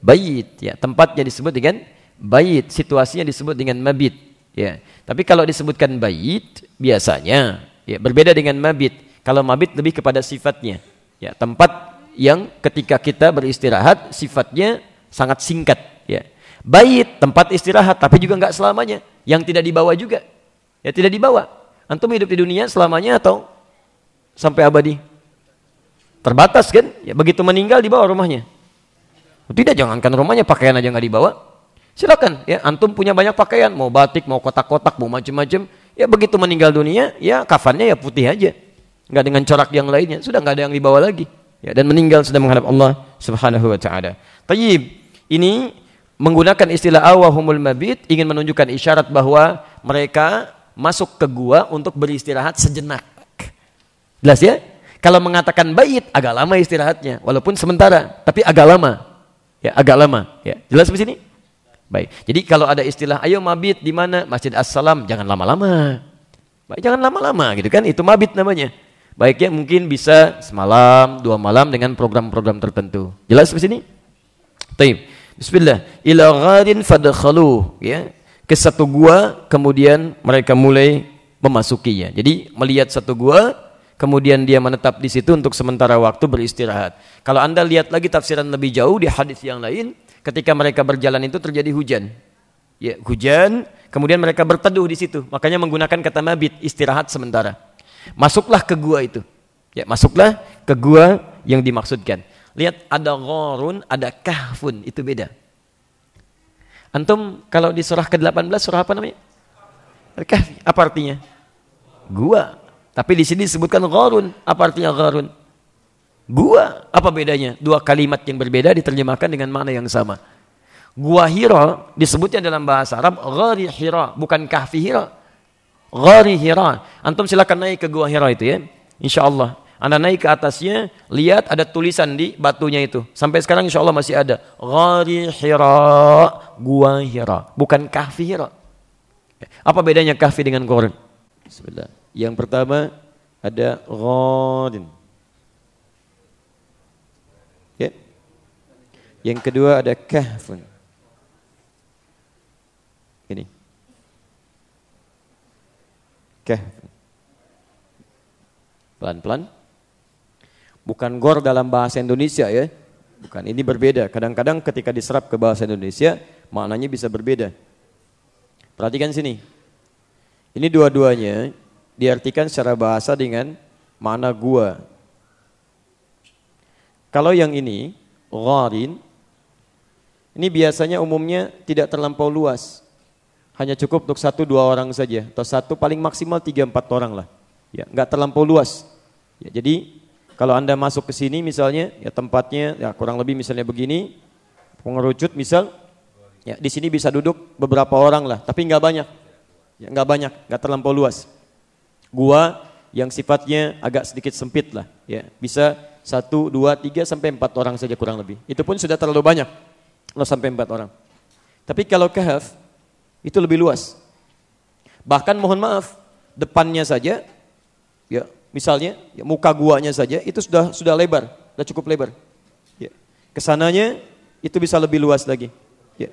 Bait, ya, tempatnya disebut dengan bait, situasinya disebut dengan mabit, ya. Tapi kalau disebutkan bait biasanya ya berbeda dengan mabit. Kalau mabit lebih kepada sifatnya, ya, tempat yang ketika kita beristirahat sifatnya sangat singkat, ya. Bait, tempat istirahat, tapi juga enggak selamanya, yang tidak dibawa juga, ya, tidak dibawa. Antum hidup di dunia selamanya atau sampai abadi? Terbatas kan? Ya, begitu meninggal dibawa rumahnya. Tidak, jangankan rumahnya, pakaian aja nggak dibawa. Silakan, ya, antum punya banyak pakaian, mau batik, mau kotak-kotak, mau macam-macam. Ya, begitu meninggal dunia, ya kafannya ya putih aja, nggak dengan corak yang lainnya. Sudah nggak ada yang dibawa lagi. Ya, dan meninggal sudah menghadap Allah Subhanahu Wa Taala. Tayyib, ini menggunakan istilah awahumul mabit ingin menunjukkan isyarat bahwa mereka masuk ke gua untuk beristirahat sejenak. Jelas ya? Kalau mengatakan bait agak lama istirahatnya, walaupun sementara, tapi agak lama. Ya, agak lama, ya. Jelas di sini? Baik. Jadi kalau ada istilah ayo mabit di mana? Masjid As-Salam, jangan lama-lama. Baik, jangan lama-lama gitu kan, itu mabit namanya. Baiknya mungkin bisa semalam, 2 malam dengan program-program tertentu. Jelas di sini? Baik. Bismillah. Ila gharin fadkhalu, ya. Ke satu gua kemudian mereka mulai memasukinya. Jadi melihat satu gua, kemudian dia menetap di situ untuk sementara waktu beristirahat. Kalau Anda lihat lagi tafsiran lebih jauh di hadis yang lain, ketika mereka berjalan itu terjadi hujan. Ya, hujan, kemudian mereka berteduh di situ. Makanya menggunakan kata mabit, istirahat sementara. Masuklah ke gua itu. Ya, masuklah ke gua yang dimaksudkan. Lihat, ada gharun, ada kahfun, itu beda. Antum kalau di surah ke-18, surah apa namanya? Al-Kahfi. Apa artinya? Gua. Tapi di sini disebutkan gharun. Apa artinya gharun? Gua. Apa bedanya? 2 kalimat yang berbeda diterjemahkan dengan makna yang sama. Gua Hira disebutnya dalam bahasa Arab ghari Hira, bukan kahfi Hira. Ghari Hira. Antum silakan naik ke gua Hira itu ya. Insyaallah. Anda naik ke atasnya, lihat ada tulisan di batunya itu. Sampai sekarang insyaallah masih ada. Ghari Hira, gua Hira, bukan kahfi Hira. Apa bedanya kahfi dengan gharun? Bismillah. Yang pertama ada gharin. Ya. Yang kedua ada kahfun. Ini. Kahfun. Pelan-pelan. Bukan gor dalam bahasa Indonesia ya. Bukan, ini berbeda. Kadang-kadang ketika diserap ke bahasa Indonesia, maknanya bisa berbeda. Perhatikan sini. Ini dua-duanya diartikan secara bahasa dengan makna gua. Kalau yang ini, gharin, ini biasanya umumnya tidak terlampau luas. Hanya cukup untuk 1-2 orang saja. Atau satu paling maksimal 3-4 orang lah. Ya, nggak terlampau luas. Ya, jadi kalau Anda masuk ke sini misalnya, ya tempatnya ya kurang lebih misalnya begini, pengerucut misal, ya di sini bisa duduk beberapa orang lah, tapi nggak banyak. Ya, nggak banyak, nggak terlampau luas. Gua yang sifatnya agak sedikit sempit lah, ya bisa 1, 2, 3 sampai 4 orang saja kurang lebih. Itu pun sudah terlalu banyak, kalau sampai 4 orang. Tapi kalau kahf itu lebih luas. Bahkan mohon maaf, depannya saja, ya misalnya ya, muka guanya saja itu sudah lebar, sudah cukup lebar. Ya. Kesananya itu bisa lebih luas lagi. Ya.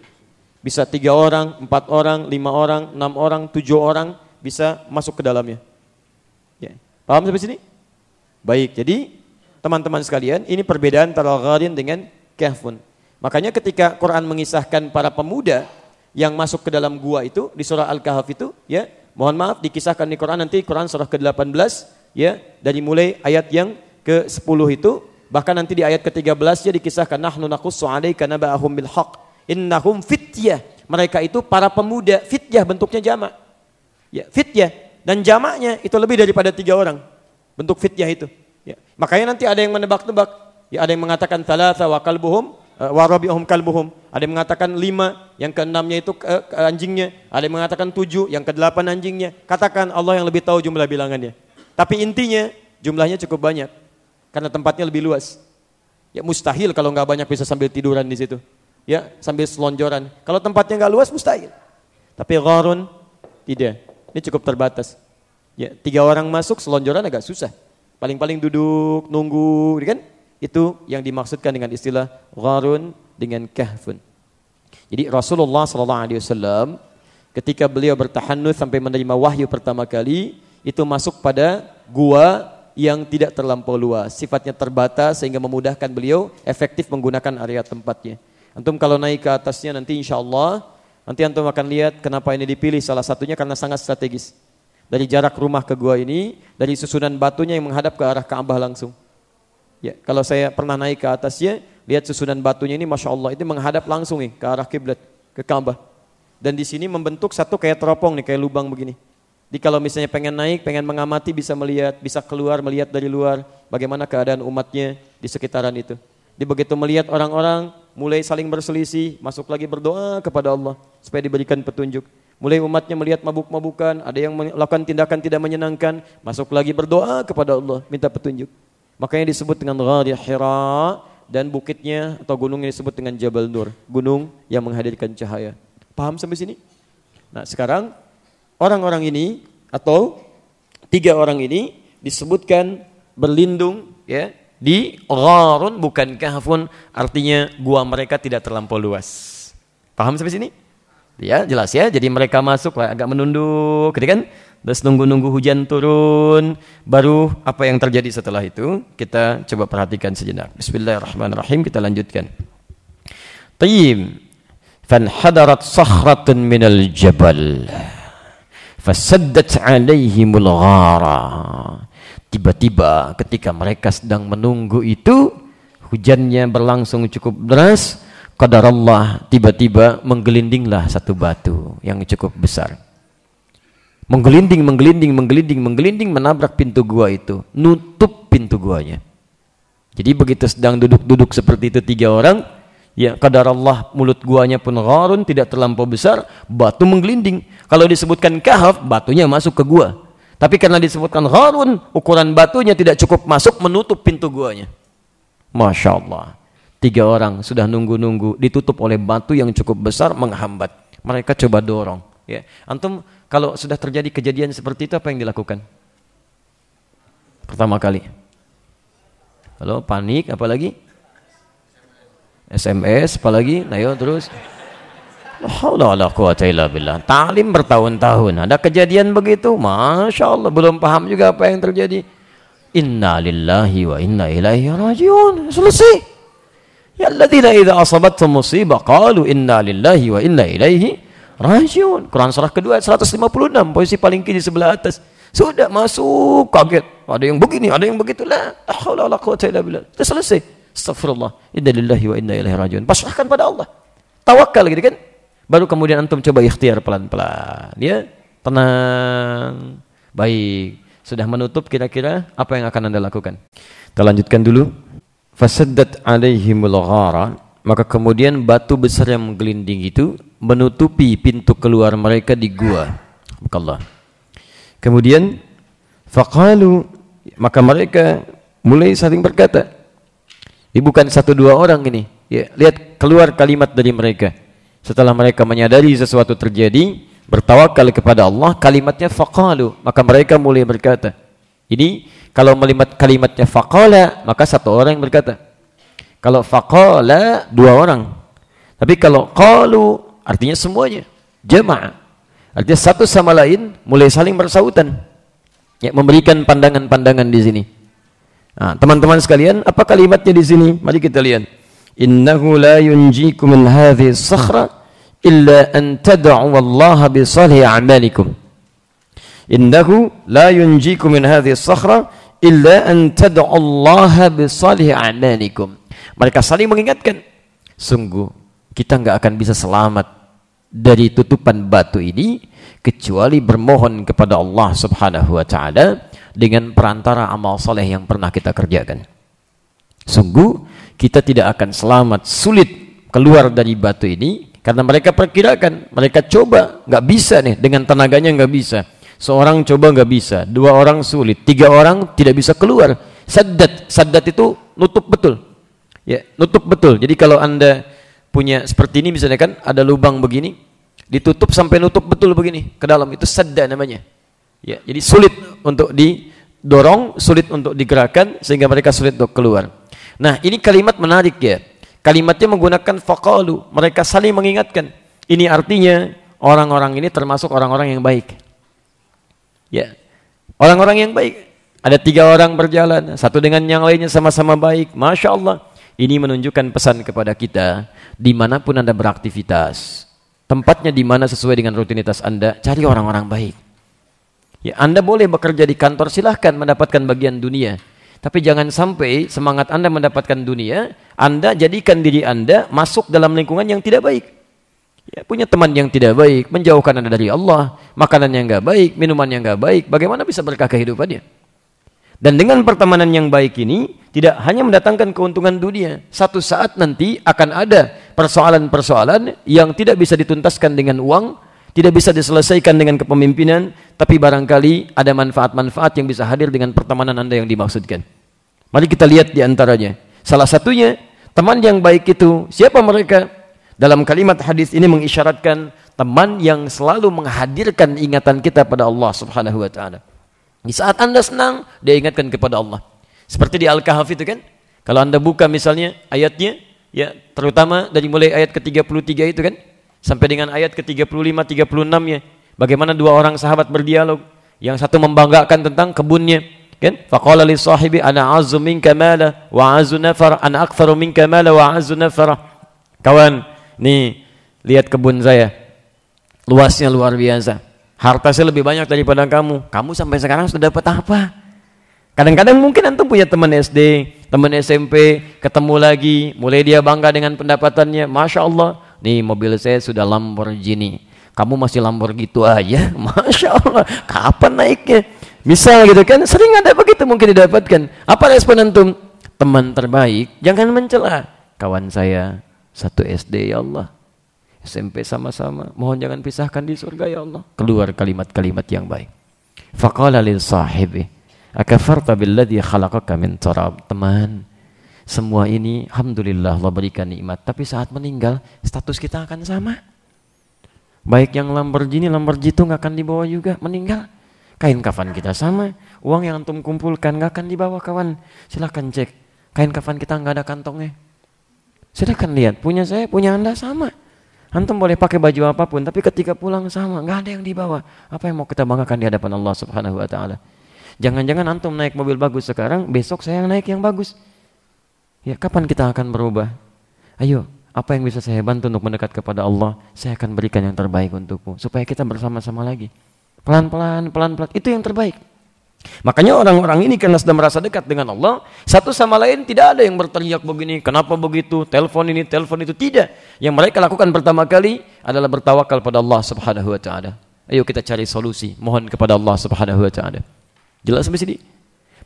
Bisa 3 orang, 4 orang, 5 orang, 6 orang, 7 orang bisa masuk ke dalamnya. Ya. Paham sampai sini? Baik, jadi teman-teman sekalian, ini perbedaan antara gharin dengan kahfun. Makanya ketika Quran mengisahkan para pemuda yang masuk ke dalam gua itu di surah Al-Kahf itu, ya, mohon maaf dikisahkan di Quran nanti Quran surah ke-18, ya, dari mulai ayat yang ke-10 itu, bahkan nanti di ayat ke-13 ya dikisahkan nahnu naqussu 'alaika naba'ahum bil haqq innahum fityah. Mereka itu para pemuda, fityah bentuknya jamak. Ya, fityah dan jamaknya itu lebih daripada 3 orang. Bentuk fityah itu. Ya. Makanya nanti ada yang menebak-nebak. Ya, ada yang mengatakan thalatha wa qalbuhum wa rabi'uhum kalbuhum. Ada yang mengatakan 5, yang ke-6-nya itu anjingnya. Ada yang mengatakan 7, yang ke-8 anjingnya. Katakan Allah yang lebih tahu jumlah bilangannya. Tapi intinya jumlahnya cukup banyak karena tempatnya lebih luas. Ya mustahil kalau nggak banyak bisa sambil tiduran di situ. Ya sambil selonjoran. Kalau tempatnya nggak luas mustahil. Tapi gharun tidak. Ini cukup terbatas. Ya 3 orang masuk selonjoran agak susah. Paling-paling duduk nunggu, kan? Itu yang dimaksudkan dengan istilah gharun dengan kahfun. Jadi Rasulullah SAW ketika beliau bertahannuts sampai menerima wahyu pertama kali, itu masuk pada gua yang tidak terlampau luas, sifatnya terbatas sehingga memudahkan beliau efektif menggunakan area tempatnya. Antum kalau naik ke atasnya nanti insya Allah, nanti antum akan lihat kenapa ini dipilih, salah satunya karena sangat strategis. Dari jarak rumah ke gua ini, dari susunan batunya yang menghadap ke arah Ka'bah langsung. Ya, kalau saya pernah naik ke atasnya, lihat susunan batunya ini, masya Allah, itu menghadap langsung nih ke arah kiblat, ke Ka'bah. Dan di sini membentuk satu kayak teropong nih, kayak lubang begini. Jadi kalau misalnya pengen naik, pengen mengamati, bisa melihat, bisa keluar, melihat dari luar, bagaimana keadaan umatnya di sekitaran itu. Jadi begitu melihat orang-orang, mulai saling berselisih, masuk lagi berdoa kepada Allah, supaya diberikan petunjuk. Mulai umatnya melihat mabuk-mabukan, ada yang melakukan tindakan tidak menyenangkan, masuk lagi berdoa kepada Allah, minta petunjuk. Makanya disebut dengan Ghari Hira, dan bukitnya atau gunungnya disebut dengan Jabal Nur, gunung yang menghadirkan cahaya. Paham sampai sini? Nah sekarang orang-orang ini atau 3 orang ini disebutkan berlindung ya di gharun bukan kahfun, artinya gua mereka tidak terlampau luas. Paham sampai sini? Ya jelas ya. Jadi mereka masuk agak menunduk, gitu kan? Terus nunggu-nunggu hujan turun, baru apa yang terjadi setelah itu kita coba perhatikan sejenak. Bismillahirrahmanirrahim, kita lanjutkan. Tayyib, fanhadarat sakhratun minal jabal, fasaddat alaihimul ghara. Tiba-tiba ketika mereka sedang menunggu itu, hujannya berlangsung cukup deras. Qadarallah, tiba-tiba menggelindinglah satu batu yang cukup besar. Menggelinding, menabrak pintu gua itu, nutup pintu guanya. Jadi begitu sedang duduk-duduk seperti itu 3 orang, ya qadarallah mulut guanya pun gharun, tidak terlampau besar, batu menggelinding. Kalau disebutkan kahf, batunya masuk ke gua. Tapi karena disebutkan gharun, ukuran batunya tidak cukup masuk, menutup pintu guanya. Masya Allah. 3 orang sudah nunggu-nunggu, ditutup oleh batu yang cukup besar menghambat. Mereka coba dorong. Ya, antum kalau sudah terjadi kejadian seperti itu apa yang dilakukan? Pertama kali, halo, panik, apalagi SMS, apalagi, nah yuk terus. La haula wala quwata illa billah. Ta'lim bertahun-tahun, ada kejadian begitu, masya Allah, belum paham juga apa yang terjadi. Inna lillahi wa inna ilaihi rajiun. Selesai. Ya alladzina idza asabathum musibah qalu inna lillahi wa inna ilaihi rajiun. Quran surah kedua 156, posisi paling kiri sebelah atas. Sudah masuk kaget, ada yang begini, ada yang begitu. La haula wala quwata illa billah. Sudah selesai. Astagfirullah. Inna lillahi wa inna ilaihi rajiun. Pasrahkan pada Allah. Tawakal gitu kan. Baru kemudian antum coba ikhtiar pelan-pelan. Ya, tenang. Baik. Sudah menutup, kira-kira apa yang akan Anda lakukan? Kita lanjutkan dulu. Fasaddat alaihimul ghara, maka kemudian batu besar yang menggelinding itu menutupi pintu keluar mereka di gua. Allah. Kemudian faqalu, maka mereka mulai saling berkata. Ini bukan 1-2 orang ini. Ya, lihat keluar kalimat dari mereka. Setelah mereka menyadari sesuatu terjadi, bertawakal kepada Allah, kalimatnya faqalu, maka mereka mulai berkata. Ini kalau kalimatnya faqala, maka 1 orang yang berkata. Kalau faqala 2 orang. Tapi kalau qalu artinya semuanya, jamaah. Artinya satu sama lain mulai saling bersautan. Ya, memberikan pandangan-pandangan di sini. Nah, teman-teman sekalian, apa kalimatnya di sini? Mari kita lihat. Innahu la yunjikum min hadhihi as-sakhra illa an tad'u Allah bi salih a'malikum. Innahu la yunjikum min hadhihi as-sakhra illa an tad'u Allah bi salih a'malikum. Mereka saling mengingatkan, sungguh kita enggak akan bisa selamat dari tutupan batu ini kecuali bermohon kepada Allah Subhanahu wa taala dengan perantara amal soleh yang pernah kita kerjakan. Sungguh kita tidak akan selamat, sulit keluar dari batu ini, karena mereka perkirakan, mereka coba, nggak bisa nih, dengan tenaganya nggak bisa. Seorang coba nggak bisa, 2 orang sulit, 3 orang tidak bisa keluar. Saddat itu nutup betul. Ya, nutup betul. Jadi kalau Anda punya seperti ini misalnya kan, ada lubang begini, ditutup sampai nutup betul begini ke dalam, itu sadda namanya. Ya, jadi sulit untuk didorong, sulit untuk digerakkan, sehingga mereka sulit untuk keluar. Nah, ini kalimat menarik ya. Kalimatnya menggunakan faqalu, mereka saling mengingatkan. Ini artinya orang-orang ini termasuk orang-orang yang baik. Ya, orang-orang yang baik. Ada 3 orang berjalan, satu dengan yang lainnya sama-sama baik. Masya Allah. Ini menunjukkan pesan kepada kita, dimanapun Anda beraktivitas, tempatnya di mana sesuai dengan rutinitas Anda, cari orang-orang baik. Ya, Anda boleh bekerja di kantor, silahkan mendapatkan bagian dunia. Tapi jangan sampai semangat Anda mendapatkan dunia, Anda jadikan diri Anda masuk dalam lingkungan yang tidak baik. Ya, punya teman yang tidak baik, menjauhkan Anda dari Allah, makanan yang enggak baik, minuman yang enggak baik, bagaimana bisa berkah kehidupannya? Dan dengan pertemanan yang baik ini, tidak hanya mendatangkan keuntungan dunia, satu saat nanti akan ada persoalan-persoalan yang tidak bisa dituntaskan dengan uang, tidak bisa diselesaikan dengan kepemimpinan, tapi barangkali ada manfaat-manfaat yang bisa hadir dengan pertemanan Anda yang dimaksudkan. Mari kita lihat di antaranya. Salah satunya, teman yang baik itu, siapa mereka? Dalam kalimat hadis ini mengisyaratkan teman yang selalu menghadirkan ingatan kita pada Allah Subhanahu wa taala. Di saat Anda senang, dia ingatkan kepada Allah. Seperti di Al-Kahf itu kan? Kalau Anda buka misalnya ayatnya, ya terutama dari mulai ayat ke-33 itu kan, sampai dengan ayat ke-35, 36-nya. Bagaimana 2 orang sahabat berdialog. Yang satu membanggakan tentang kebunnya. Kan? Faqala li sahibi ana a'azzu minka mala wa a'azzu nafara, ana aktsaru minka mala wa a'azzu nafara. Kawan, nih lihat kebun saya. Luasnya luar biasa. Harta saya lebih banyak daripada kamu. Kamu sampai sekarang sudah dapat apa? Kadang-kadang mungkin antum punya teman SD, teman SMP, ketemu lagi, mulai dia bangga dengan pendapatannya. Masya Allah, nih mobil saya sudah Lamborghini. Kamu masih Lamborghini gitu aja. Masya Allah, kapan naiknya? Misal gitu kan, sering ada begitu mungkin didapatkan. Apa respon antum? Teman terbaik, jangan mencela. Kawan saya, 1 SD ya Allah. SMP sama-sama, mohon jangan pisahkan di surga ya Allah. Keluar kalimat-kalimat yang baik. Faqala lil sahibi, akafarta billadzi khalaqaka min turab. Teman, semua ini alhamdulillah Allah berikan nikmat, tapi saat meninggal status kita akan sama. Baik yang Lamborghini itu nggak akan dibawa juga meninggal. Kain kafan kita sama, uang yang antum kumpulkan nggak akan dibawa kawan. Silahkan cek, kain kafan kita nggak ada kantongnya. Silahkan lihat, punya saya, punya Anda sama. Antum boleh pakai baju apapun, tapi ketika pulang sama, nggak ada yang dibawa. Apa yang mau kita banggakan di hadapan Allah Subhanahu wa taala? Jangan-jangan antum naik mobil bagus sekarang, besok saya yang naik yang bagus. Ya, kapan kita akan berubah? Ayo, apa yang bisa saya bantu untuk mendekat kepada Allah? Saya akan berikan yang terbaik untukmu, supaya kita bersama-sama lagi. Pelan-pelan, pelan-pelan, itu yang terbaik. Makanya orang-orang ini karena sudah merasa dekat dengan Allah, satu sama lain tidak ada yang berteriak begini, kenapa begitu, telepon ini, telepon itu, tidak. Yang mereka lakukan pertama kali adalah bertawakal pada Allah Subhanahu wa taala. Ayo kita cari solusi, mohon kepada Allah Subhanahu wa taala. Jelas sampai sini?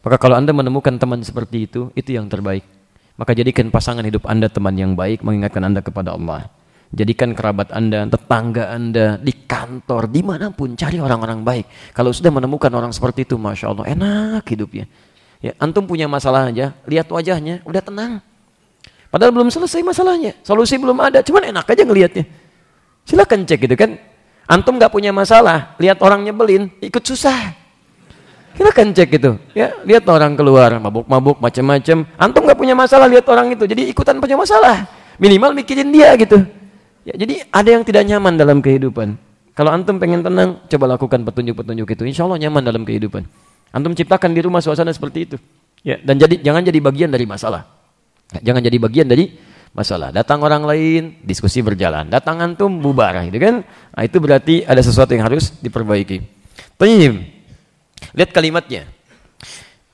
Maka kalau Anda menemukan teman seperti itu yang terbaik. Maka jadikan pasangan hidup Anda teman yang baik, mengingatkan Anda kepada Allah. Jadikan kerabat Anda, tetangga Anda, di kantor, dimanapun, cari orang-orang baik. Kalau sudah menemukan orang seperti itu, Masya Allah, enak hidupnya. Ya, antum punya masalah aja, lihat wajahnya, udah tenang. Padahal belum selesai masalahnya, solusi belum ada, cuman enak aja ngelihatnya. Silakan cek gitu kan. Antum gak punya masalah, lihat orang nyebelin, ikut susah. Silakan cek gitu, ya, lihat orang keluar, mabuk-mabuk, macam-macam. Antum gak punya masalah, lihat orang itu, jadi ikutan punya masalah. Minimal mikirin dia gitu. Ya, jadi ada yang tidak nyaman dalam kehidupan. Kalau antum pengen tenang, coba lakukan petunjuk-petunjuk itu. Insya Allah nyaman dalam kehidupan. Antum ciptakan di rumah suasana seperti itu. Ya, dan jangan jadi bagian dari masalah. Jangan jadi bagian dari masalah. Datang orang lain, diskusi berjalan. Datang antum, bubar, gitu kan? Nah, itu berarti ada sesuatu yang harus diperbaiki. Tayyib. Lihat kalimatnya.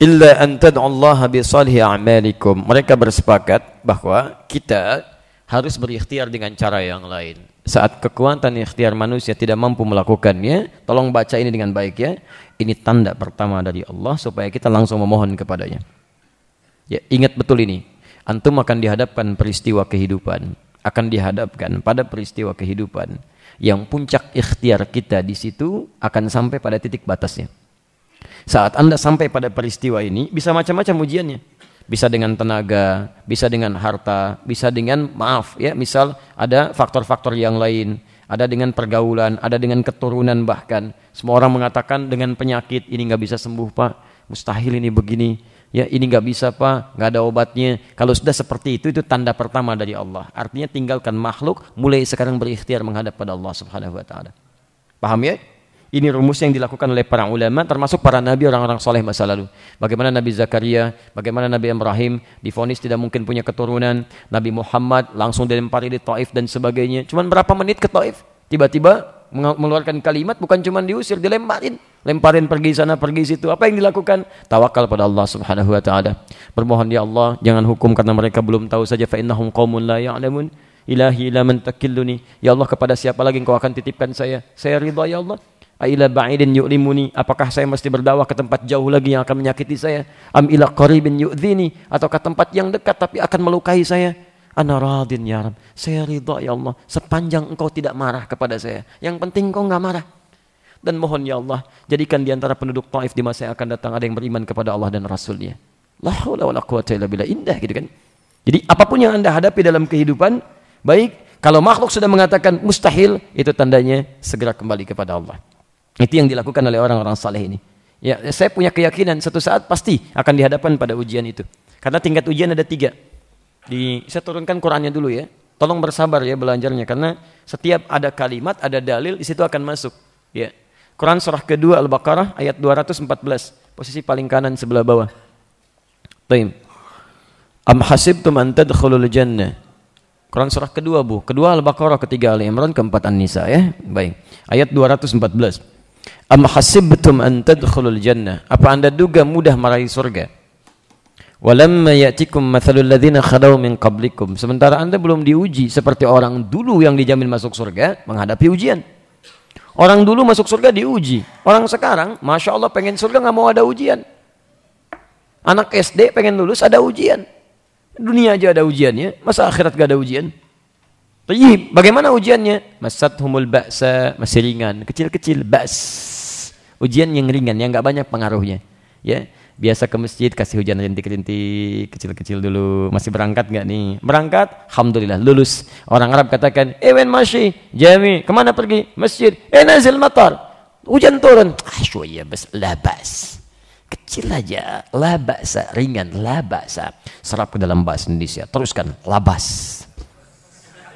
Illa an tad'allaha bi salihi a'malikum. Mereka bersepakat bahwa kita harus berikhtiar dengan cara yang lain. Saat kekuatan ikhtiar manusia tidak mampu melakukannya, tolong baca ini dengan baik ya. Ini tanda pertama dari Allah supaya kita langsung memohon kepadanya. Ya, ingat betul ini. Antum akan dihadapkan peristiwa kehidupan, akan dihadapkan pada peristiwa kehidupan yang puncak ikhtiar kita di situ akan sampai pada titik batasnya. Saat Anda sampai pada peristiwa ini, bisa macam-macam ujiannya. Bisa dengan tenaga, bisa dengan harta, bisa dengan misal ada faktor-faktor yang lain, ada dengan pergaulan, ada dengan keturunan bahkan. Semua orang mengatakan dengan penyakit ini nggak bisa sembuh Pak, mustahil ini begini, ya ini nggak bisa Pak, nggak ada obatnya. Kalau sudah seperti itu tanda pertama dari Allah. Artinya tinggalkan makhluk, mulai sekarang berikhtiar menghadap pada Allah Subhanahu Wa Taala. Paham ya? Ini rumus yang dilakukan oleh para ulama, termasuk para nabi, orang-orang soleh masa lalu. Bagaimana Nabi Zakaria, bagaimana Nabi Ibrahim divonis tidak mungkin punya keturunan. Nabi Muhammad langsung dilempari di Taif dan sebagainya. Cuman berapa menit ke Taif? Tiba-tiba mengeluarkan kalimat, bukan cuma diusir, dilemparin. Lemparin pergi sana, pergi situ. Apa yang dilakukan? Tawakal pada Allah Subhanahu Wa Taala. Bermohon ya Allah, jangan hukum karena mereka belum tahu saja. Fa innahum qaumun la ya'lamun. Ilahi ila man takilluni. Ya Allah, kepada siapa lagi Engkau akan titipkan saya? Saya ridha ya Allah. Aila ba'idin yu'limuni, apakah saya mesti berdakwah ke tempat jauh lagi yang akan menyakiti saya? Am ila qaribin yu'dhini, ataukah tempat yang dekat tapi akan melukai saya? Ana radin ya Rabb, saya ridha ya Allah sepanjang Engkau tidak marah kepada saya. Yang penting Engkau enggak marah. Dan mohon ya Allah, jadikan di antara penduduk Taif di masa yang akan datang ada yang beriman kepada Allah dan Rasul-Nya. La haula wala quwwata illa billah. Indah gitu kan. Jadi apapun yang Anda hadapi dalam kehidupan, baik kalau makhluk sudah mengatakan mustahil, itu tandanya segera kembali kepada Allah. Itu yang dilakukan oleh orang-orang saleh ini. Ya, saya punya keyakinan satu saat pasti akan dihadapkan pada ujian itu. Karena tingkat ujian ada 3. Saya turunkan Qurannya dulu ya. Tolong bersabar ya belajarnya, karena setiap ada kalimat, ada dalil, di situ akan masuk. Ya. Quran surah kedua Al-Baqarah ayat 214, posisi paling kanan sebelah bawah. Taim. Am hasibtum an tadkhulul jannah. Quran surah kedua kedua Al-Baqarah, ketiga Ali Imran, keempat An-Nisa ya. Baik. Ayat 214. Am hasibtum an tadkhulul jannah. Apa Anda duga mudah meraih surga? Walamma ya'tikum mathalul ladzina khalaw min qablikum. Sementara Anda belum diuji seperti orang dulu yang dijamin masuk surga menghadapi ujian. Orang dulu masuk surga diuji. Orang sekarang, Masya Allah, pengen surga nggak mau ada ujian. Anak SD pengen lulus ada ujian. Dunia aja ada ujiannya, masa akhirat gak ada ujian? Tayyib, bagaimana ujiannya? Masathumul ba'sa, masih ringan, kecil-kecil, ba's. Ujian yang ringan, yang gak banyak pengaruhnya. Ya, biasa ke masjid kasih hujan rintik-rintik, kecil-kecil dulu. Masih berangkat gak nih? Berangkat, alhamdulillah lulus. Orang Arab katakan, wen masyi, jami, kemana pergi? Masjid. Nazil matar. Hujan turun. Syuya bas, la ba's. Kecil aja, la ba'sa, ringan, la ba'sa. Serap ke dalam bahasa Indonesia. Teruskan, labas.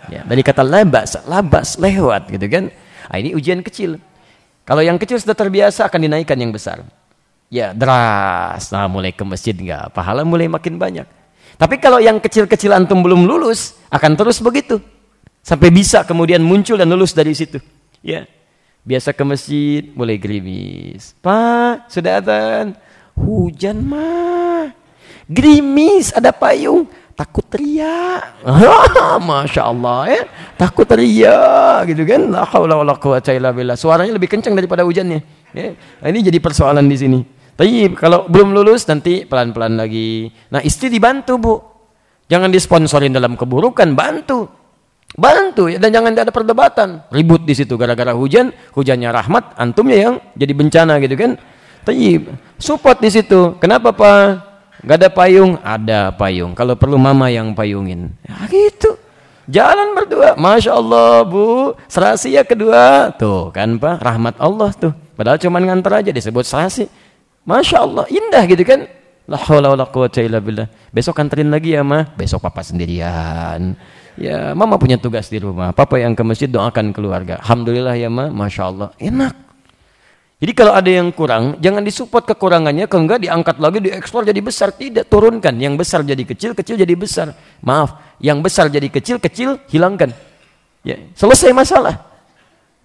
Ya, dari kata labas lewat gitu kan. Nah, ini ujian kecil. Kalau yang kecil sudah terbiasa akan dinaikkan yang besar. Ya, deras. Nah, mulai ke masjid enggak, pahala mulai makin banyak. Tapi kalau yang kecil-kecil antum belum lulus, akan terus begitu. Sampai bisa kemudian muncul dan lulus dari situ. Ya. Biasa ke masjid mulai gerimis. Pak, sudah adzan. Hujan mah. Gerimis, ada payung. Takut teriak. Masya Allah ya. Takut teriak gitu kan. La haula wala quwwata illa billah. Suaranya lebih kencang daripada hujannya. Ya. Nah, ini jadi persoalan di sini. Tapi kalau belum lulus nanti pelan-pelan lagi. Nah, istri dibantu, Bu. Jangan disponsorin dalam keburukan, bantu ya, dan jangan ada perdebatan. Ribut di situ gara-gara hujannya rahmat, antumnya yang jadi bencana gitu kan. Tayyib. Support di situ. Kenapa, Pak? Gak ada payung? Ada payung. Kalau perlu mama yang payungin. Ya gitu. Jalan berdua. Masya Allah, Bu. Serasi ya kedua. Tuh kan, Pak. Rahmat Allah tuh. Padahal cuma nganter aja disebut serasi. Masya Allah. Indah gitu kan. La haula wala quwwata illa billah. Besok anterin lagi ya, Ma. Besok papa sendirian. Ya, mama punya tugas di rumah. Papa yang ke masjid doakan keluarga. Alhamdulillah ya, Ma. Masya Allah. Enak. Jadi kalau ada yang kurang, jangan disupport kekurangannya, kalau enggak diangkat lagi, diekspor jadi besar. Tidak, turunkan. Yang besar jadi kecil, kecil jadi besar. Maaf, yang besar jadi kecil, kecil hilangkan. Ya, selesai masalah.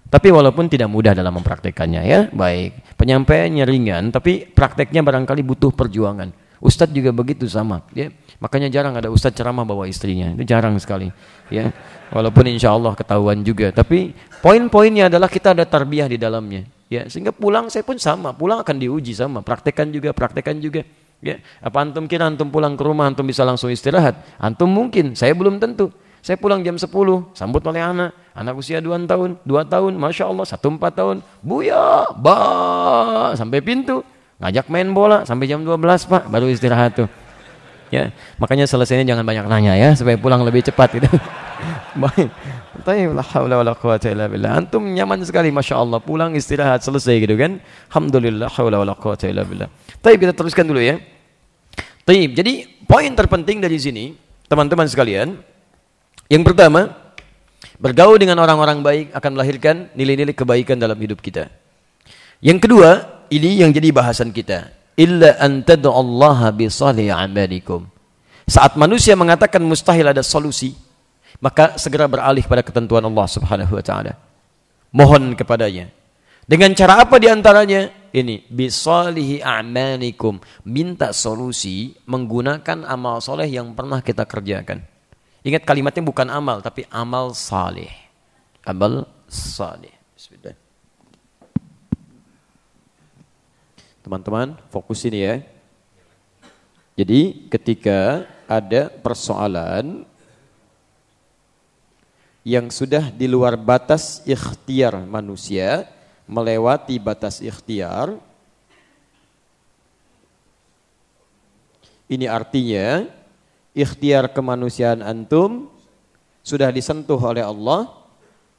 Tapi walaupun tidak mudah dalam mempraktekannya ya, baik. Penyampaiannya ringan, tapi prakteknya barangkali butuh perjuangan. Ustadz juga begitu sama. Ya. Makanya jarang ada ustadz ceramah bawa istrinya. Itu jarang sekali. Ya. Walaupun insya Allah ketahuan juga. Tapi poin-poinnya adalah kita ada tarbiyah di dalamnya. Ya, sehingga pulang saya pun sama, pulang akan diuji sama, praktekkan juga. Ya, apa antum kira antum pulang ke rumah antum bisa langsung istirahat? Antum mungkin, saya belum tentu. Saya pulang jam 10, sambut oleh anak usia 2 tahun, 2 tahun, Masya Allah, 1 4 tahun, Buya, sampai pintu, ngajak main bola, sampai jam 12 Pak, baru istirahat tuh. Ya, makanya selesainya jangan banyak nanya ya, supaya pulang lebih cepat gitu. Baik. Antum nyaman sekali, Masya Allah, pulang istirahat selesai gitu kan. Alhamdulillah, haula wala quwata illa billah. Baik, kita teruskan dulu ya. Baik, jadi poin terpenting dari sini, teman-teman sekalian, yang pertama, bergaul dengan orang-orang baik akan melahirkan nilai-nilai kebaikan dalam hidup kita. Yang kedua, ini yang jadi bahasan kita. Illa an tad'allaha bi salih amalikum. Saat manusia mengatakan mustahil ada solusi, maka segera beralih pada ketentuan Allah Subhanahu wa taala. Mohon kepadanya. Dengan cara apa di antaranya? Ini bisalihi a'malikum, minta solusi menggunakan amal soleh yang pernah kita kerjakan. Ingat kalimatnya bukan amal tapi amal saleh. Amal saleh. Bismillah. Teman-teman, fokus ini ya. Jadi ketika ada persoalan yang sudah di luar batas ikhtiar manusia, melewati batas ikhtiar, ini artinya ikhtiar kemanusiaan antum sudah disentuh oleh Allah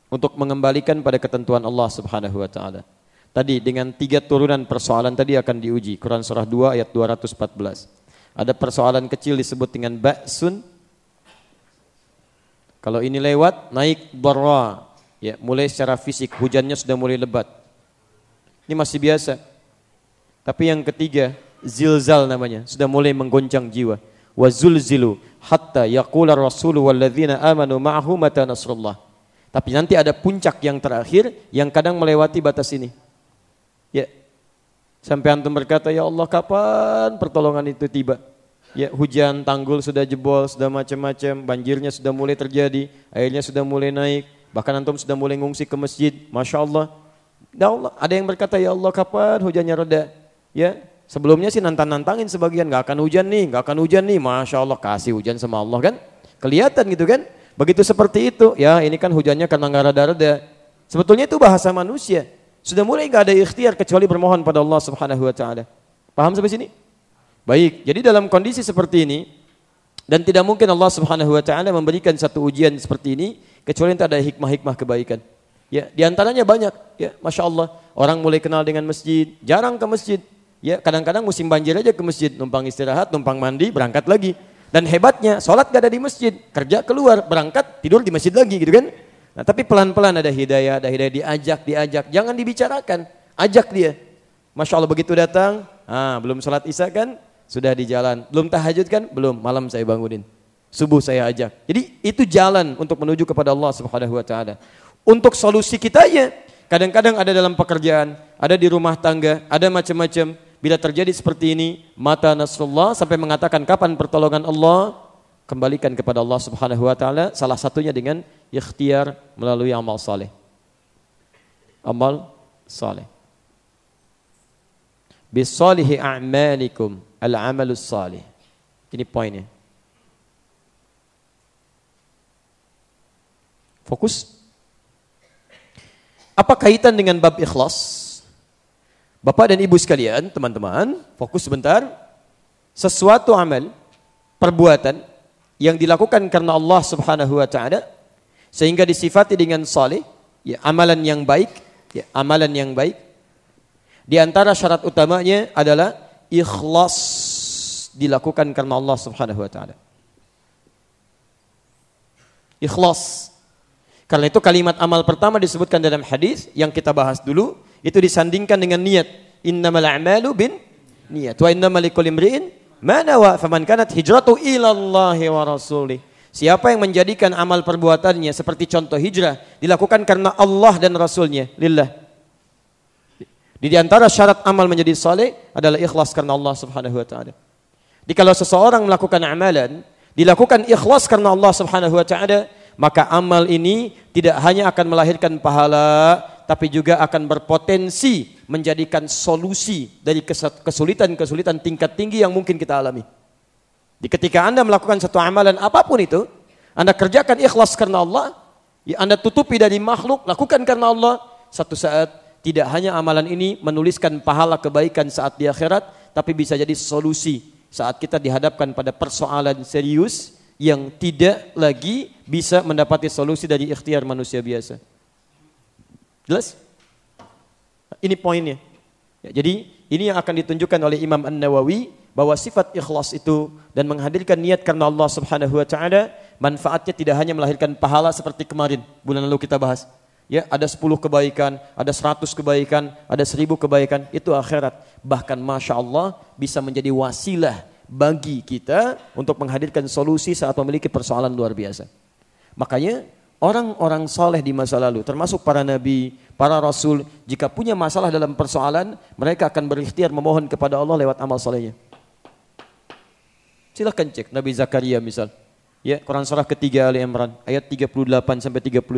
untuk mengembalikan pada ketentuan Allah Subhanahu wa taala. Tadi dengan 3 turunan persoalan tadi akan diuji. Quran surah 2 ayat 214. Ada persoalan kecil disebut dengan ba'sun. Kalau ini lewat, naik barra. Ya, mulai secara fisik, hujannya sudah mulai lebat. Ini masih biasa. Tapi yang ketiga, zilzal namanya, sudah mulai menggoncang jiwa. Wa zulzilu hatta yaqula rasulu walladzina amanu ma'ahu mata nasrullah. Tapi nanti ada puncak yang terakhir yang kadang melewati batas ini. Ya. Sampai antum berkata, ya Allah kapan pertolongan itu tiba? Ya, hujan, tanggul sudah jebol, sudah macam-macam, banjirnya sudah mulai terjadi, airnya sudah mulai naik, bahkan antum sudah mulai ngungsi ke masjid. Masya Allah. Ya Allah, ada yang berkata, ya Allah kapan hujannya reda? Ya, sebelumnya sih nantang-nantangin sebagian, gak akan hujan nih, Masya Allah, kasih hujan sama Allah kan? Kelihatan gitu kan? Begitu seperti itu, ya ini kan hujannya karena gak reda-reda. Sebetulnya itu bahasa manusia. Sudah mulai gak ada ikhtiar kecuali bermohon pada Allah Subhanahu wa taala. Paham sampai sini? Baik, jadi dalam kondisi seperti ini dan tidak mungkin Allah Subhanahu wa taala memberikan satu ujian seperti ini kecuali nanti ada hikmah-hikmah kebaikan. Ya, di antaranya banyak, ya, Masya Allah, orang mulai kenal dengan masjid, jarang ke masjid. Ya, kadang-kadang musim banjir aja ke masjid, numpang istirahat, numpang mandi, berangkat lagi. Dan hebatnya, sholat gak ada di masjid, kerja keluar, berangkat, tidur di masjid lagi gitu kan. Nah, tapi pelan-pelan ada hidayah diajak, jangan dibicarakan, ajak dia. Masya Allah, begitu datang, belum sholat isya kan, sudah di jalan. Belum tahajud kan, belum, malam saya bangunin. Subuh saya ajak. Jadi itu jalan untuk menuju kepada Allah Subhanahu wa taala. Untuk solusi kitanya, kadang-kadang ada dalam pekerjaan, ada di rumah tangga, ada macam-macam. Bila terjadi seperti ini, mata nasrullah, sampai mengatakan kapan pertolongan Allah, kembalikan kepada Allah Subhanahu wa taala, salah satunya dengan ikhtiar melalui amal saleh. Amal saleh. Bisalihi a'malikum al-amalus salih. Ini poinnya. Fokus. Apa kaitan dengan bab ikhlas? Bapak dan ibu sekalian, teman-teman, fokus sebentar. Sesuatu amal, perbuatan yang dilakukan karena Allah Subhanahu wa taala sehingga disifati dengan salih, ya, amalan yang baik, ya, amalan yang baik. Di antara syarat utamanya adalah ikhlas, dilakukan karena Allah Subhanahu wa taala. Ikhlas. Karena itu kalimat amal pertama disebutkan dalam hadis yang kita bahas dulu, itu disandingkan dengan niat. Innamal a'malu bin niat wa innamal likulli imri'in ma nawa, faman kanat hijratu ila Allah wa rasulih. Siapa yang menjadikan amal perbuatannya seperti contoh hijrah dilakukan karena Allah dan Rasulnya, lillah. Di antara syarat amal menjadi saleh adalah ikhlas karena Allah Subhanahu wa taala. Jadi kalau seseorang melakukan amalan dilakukan ikhlas karena Allah Subhanahu wa taala, maka amal ini tidak hanya akan melahirkan pahala, tapi juga akan berpotensi menjadikan solusi dari kesulitan-kesulitan tingkat tinggi yang mungkin kita alami. Di ketika Anda melakukan satu amalan apapun itu, Anda kerjakan ikhlas karena Allah, ya Anda tutupi dari makhluk, lakukan karena Allah, satu saat tidak hanya amalan ini menuliskan pahala kebaikan saat di akhirat, tapi bisa jadi solusi saat kita dihadapkan pada persoalan serius yang tidak lagi bisa mendapati solusi dari ikhtiar manusia biasa. Jelas? Ini poinnya. Ya, jadi ini yang akan ditunjukkan oleh Imam An-Nawawi bahwa sifat ikhlas itu dan menghadirkan niat karena Allah Subhanahu wa taala, manfaatnya tidak hanya melahirkan pahala seperti kemarin bulan lalu kita bahas. Ya, ada 10 kebaikan, ada 100 kebaikan, ada 1000 kebaikan, itu akhirat. Bahkan Masya Allah bisa menjadi wasilah bagi kita untuk menghadirkan solusi saat memiliki persoalan luar biasa. Makanya orang-orang saleh di masa lalu, termasuk para nabi, para rasul, jika punya masalah dalam persoalan, mereka akan berikhtiar memohon kepada Allah lewat amal salehnya. Silahkan cek Nabi Zakaria misal. Ya, Quran surah ketiga Ali Imran ayat 38 sampai 39.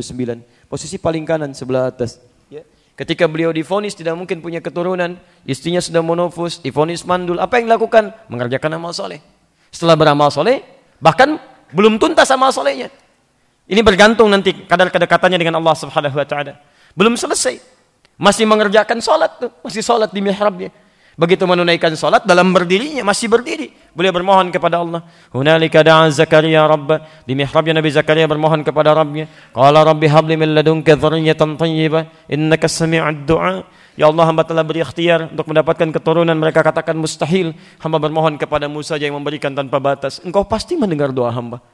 Posisi paling kanan sebelah atas. Ya. Ketika beliau divonis tidak mungkin punya keturunan, istrinya sudah monofus, divonis mandul, apa yang dilakukan? Mengerjakan amal soleh. Setelah beramal soleh, bahkan belum tuntas amal solehnya. Ini bergantung nanti kadar kedekatannya dengan Allah Subhanahu wa taala. Belum selesai. Masih mengerjakan salat tuh, masih salat di mihrabnya. Begitu menunaikan salat, dalam berdirinya masih berdiri, beliau bermohon kepada Allah. Hunalika da'a Zakaria rabbah, di mihrabnya Nabi Zakaria bermohon kepada Rabbnya. Qala rabbi habli min ladunka dzurriyyatan thayyibah innaka sami'ud du'a. Ya Allah, hamba telah berikhtiar untuk mendapatkan keturunan. Mereka katakan mustahil. Hamba bermohon kepadamu saja yang memberikan tanpa batas. Engkau pasti mendengar doa hamba.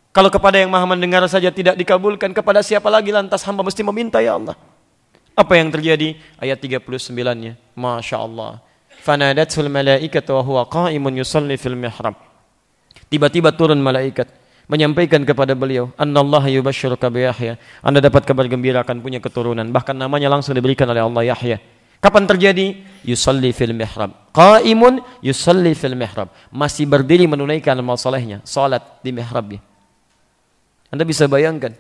Kalau kepada yang maha mendengar saja tidak dikabulkan, kepada siapa lagi lantas hamba mesti meminta ya Allah. Apa yang terjadi? Ayat 39-nya. Masya Allah. Fanadatul malaikatu wa huwa qa'imun yusalli fil mihrab. Tiba-tiba turun malaikat menyampaikan kepada beliau, "Annallaha yubashshiruka bi Yahya." Anda dapat kabar gembira akan punya keturunan. Bahkan namanya langsung diberikan oleh Allah Yahya. Kapan terjadi? Yusalli fil mihrab. Qa'imun yusalli fil mihrab. Masih berdiri menunaikan amal salehnya, salat di mihrabnya. Anda bisa bayangkan,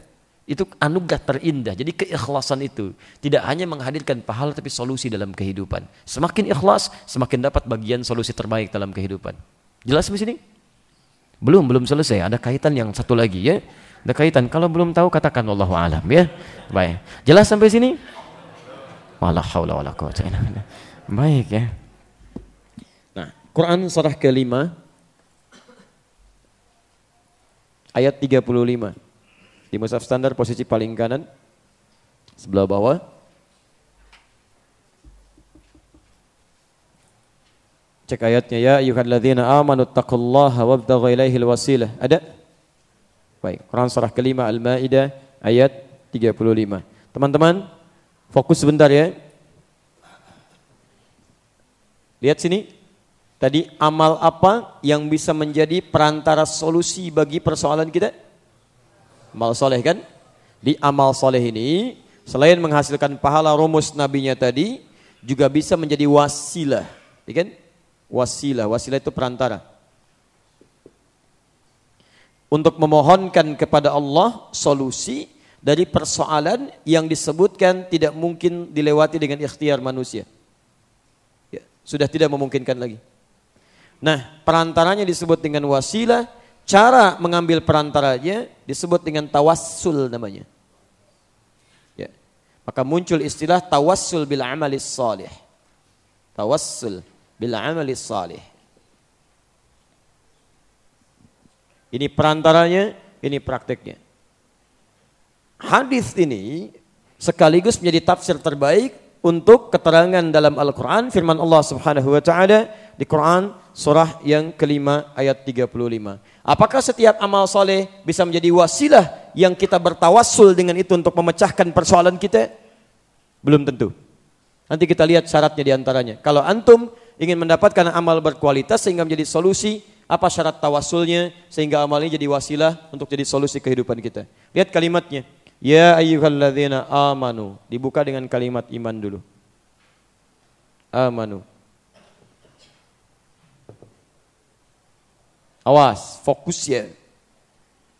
itu anugerah terindah. Jadi keikhlasan itu tidak hanya menghadirkan pahala tapi solusi dalam kehidupan. Semakin ikhlas, semakin dapat bagian solusi terbaik dalam kehidupan. Jelas di sini? Belum selesai. Ada kaitan yang satu lagi ya. Ada kaitan. Kalau belum tahu katakan wallahu alam ya. Baik. Jelas sampai sini? Wala haula wala quwwata illa billah. Baik ya. Nah, Quran surah ke-5 ayat 35. Di mushaf standar posisi paling kanan sebelah bawah. Cek ayatnya, ya ayyuhalladzina amanu taqullaha wabtaghu ilaihil wasilah. Ada? Baik, Quran surah ke-5 Al-Maidah ayat 35. Teman-teman, fokus sebentar ya. Lihat sini. Tadi amal apa yang bisa menjadi perantara solusi bagi persoalan kita? Amal soleh kan? Di amal soleh ini selain menghasilkan pahala rumus nabinya tadi, juga bisa menjadi wasilah, ya kan? Wasilah itu perantara untuk memohonkan kepada Allah solusi dari persoalan yang disebutkan tidak mungkin dilewati dengan ikhtiar manusia. Ya, sudah tidak memungkinkan lagi. Nah, perantaranya disebut dengan wasilah. Cara mengambil perantaranya disebut dengan tawassul namanya. Ya. Maka muncul istilah tawassul bil amalis salih. Tawassul bil amalis salih. Ini perantaranya, ini prakteknya. Hadis ini sekaligus menjadi tafsir terbaik untuk keterangan dalam Al-Quran. Firman Allah Subhanahu wa taala di Quran surah yang kelima ayat 35. Apakah setiap amal soleh bisa menjadi wasilah yang kita bertawassul dengan itu untuk memecahkan persoalan kita? Belum tentu. Nanti kita lihat syaratnya diantaranya. Kalau antum ingin mendapatkan amal berkualitas sehingga menjadi solusi, apa syarat tawassulnya sehingga amal ini jadi wasilah untuk jadi solusi kehidupan kita? Lihat kalimatnya. Ya ayyuhalladzina amanu. Dibuka dengan kalimat iman dulu. Amanu. Awas, fokus ya.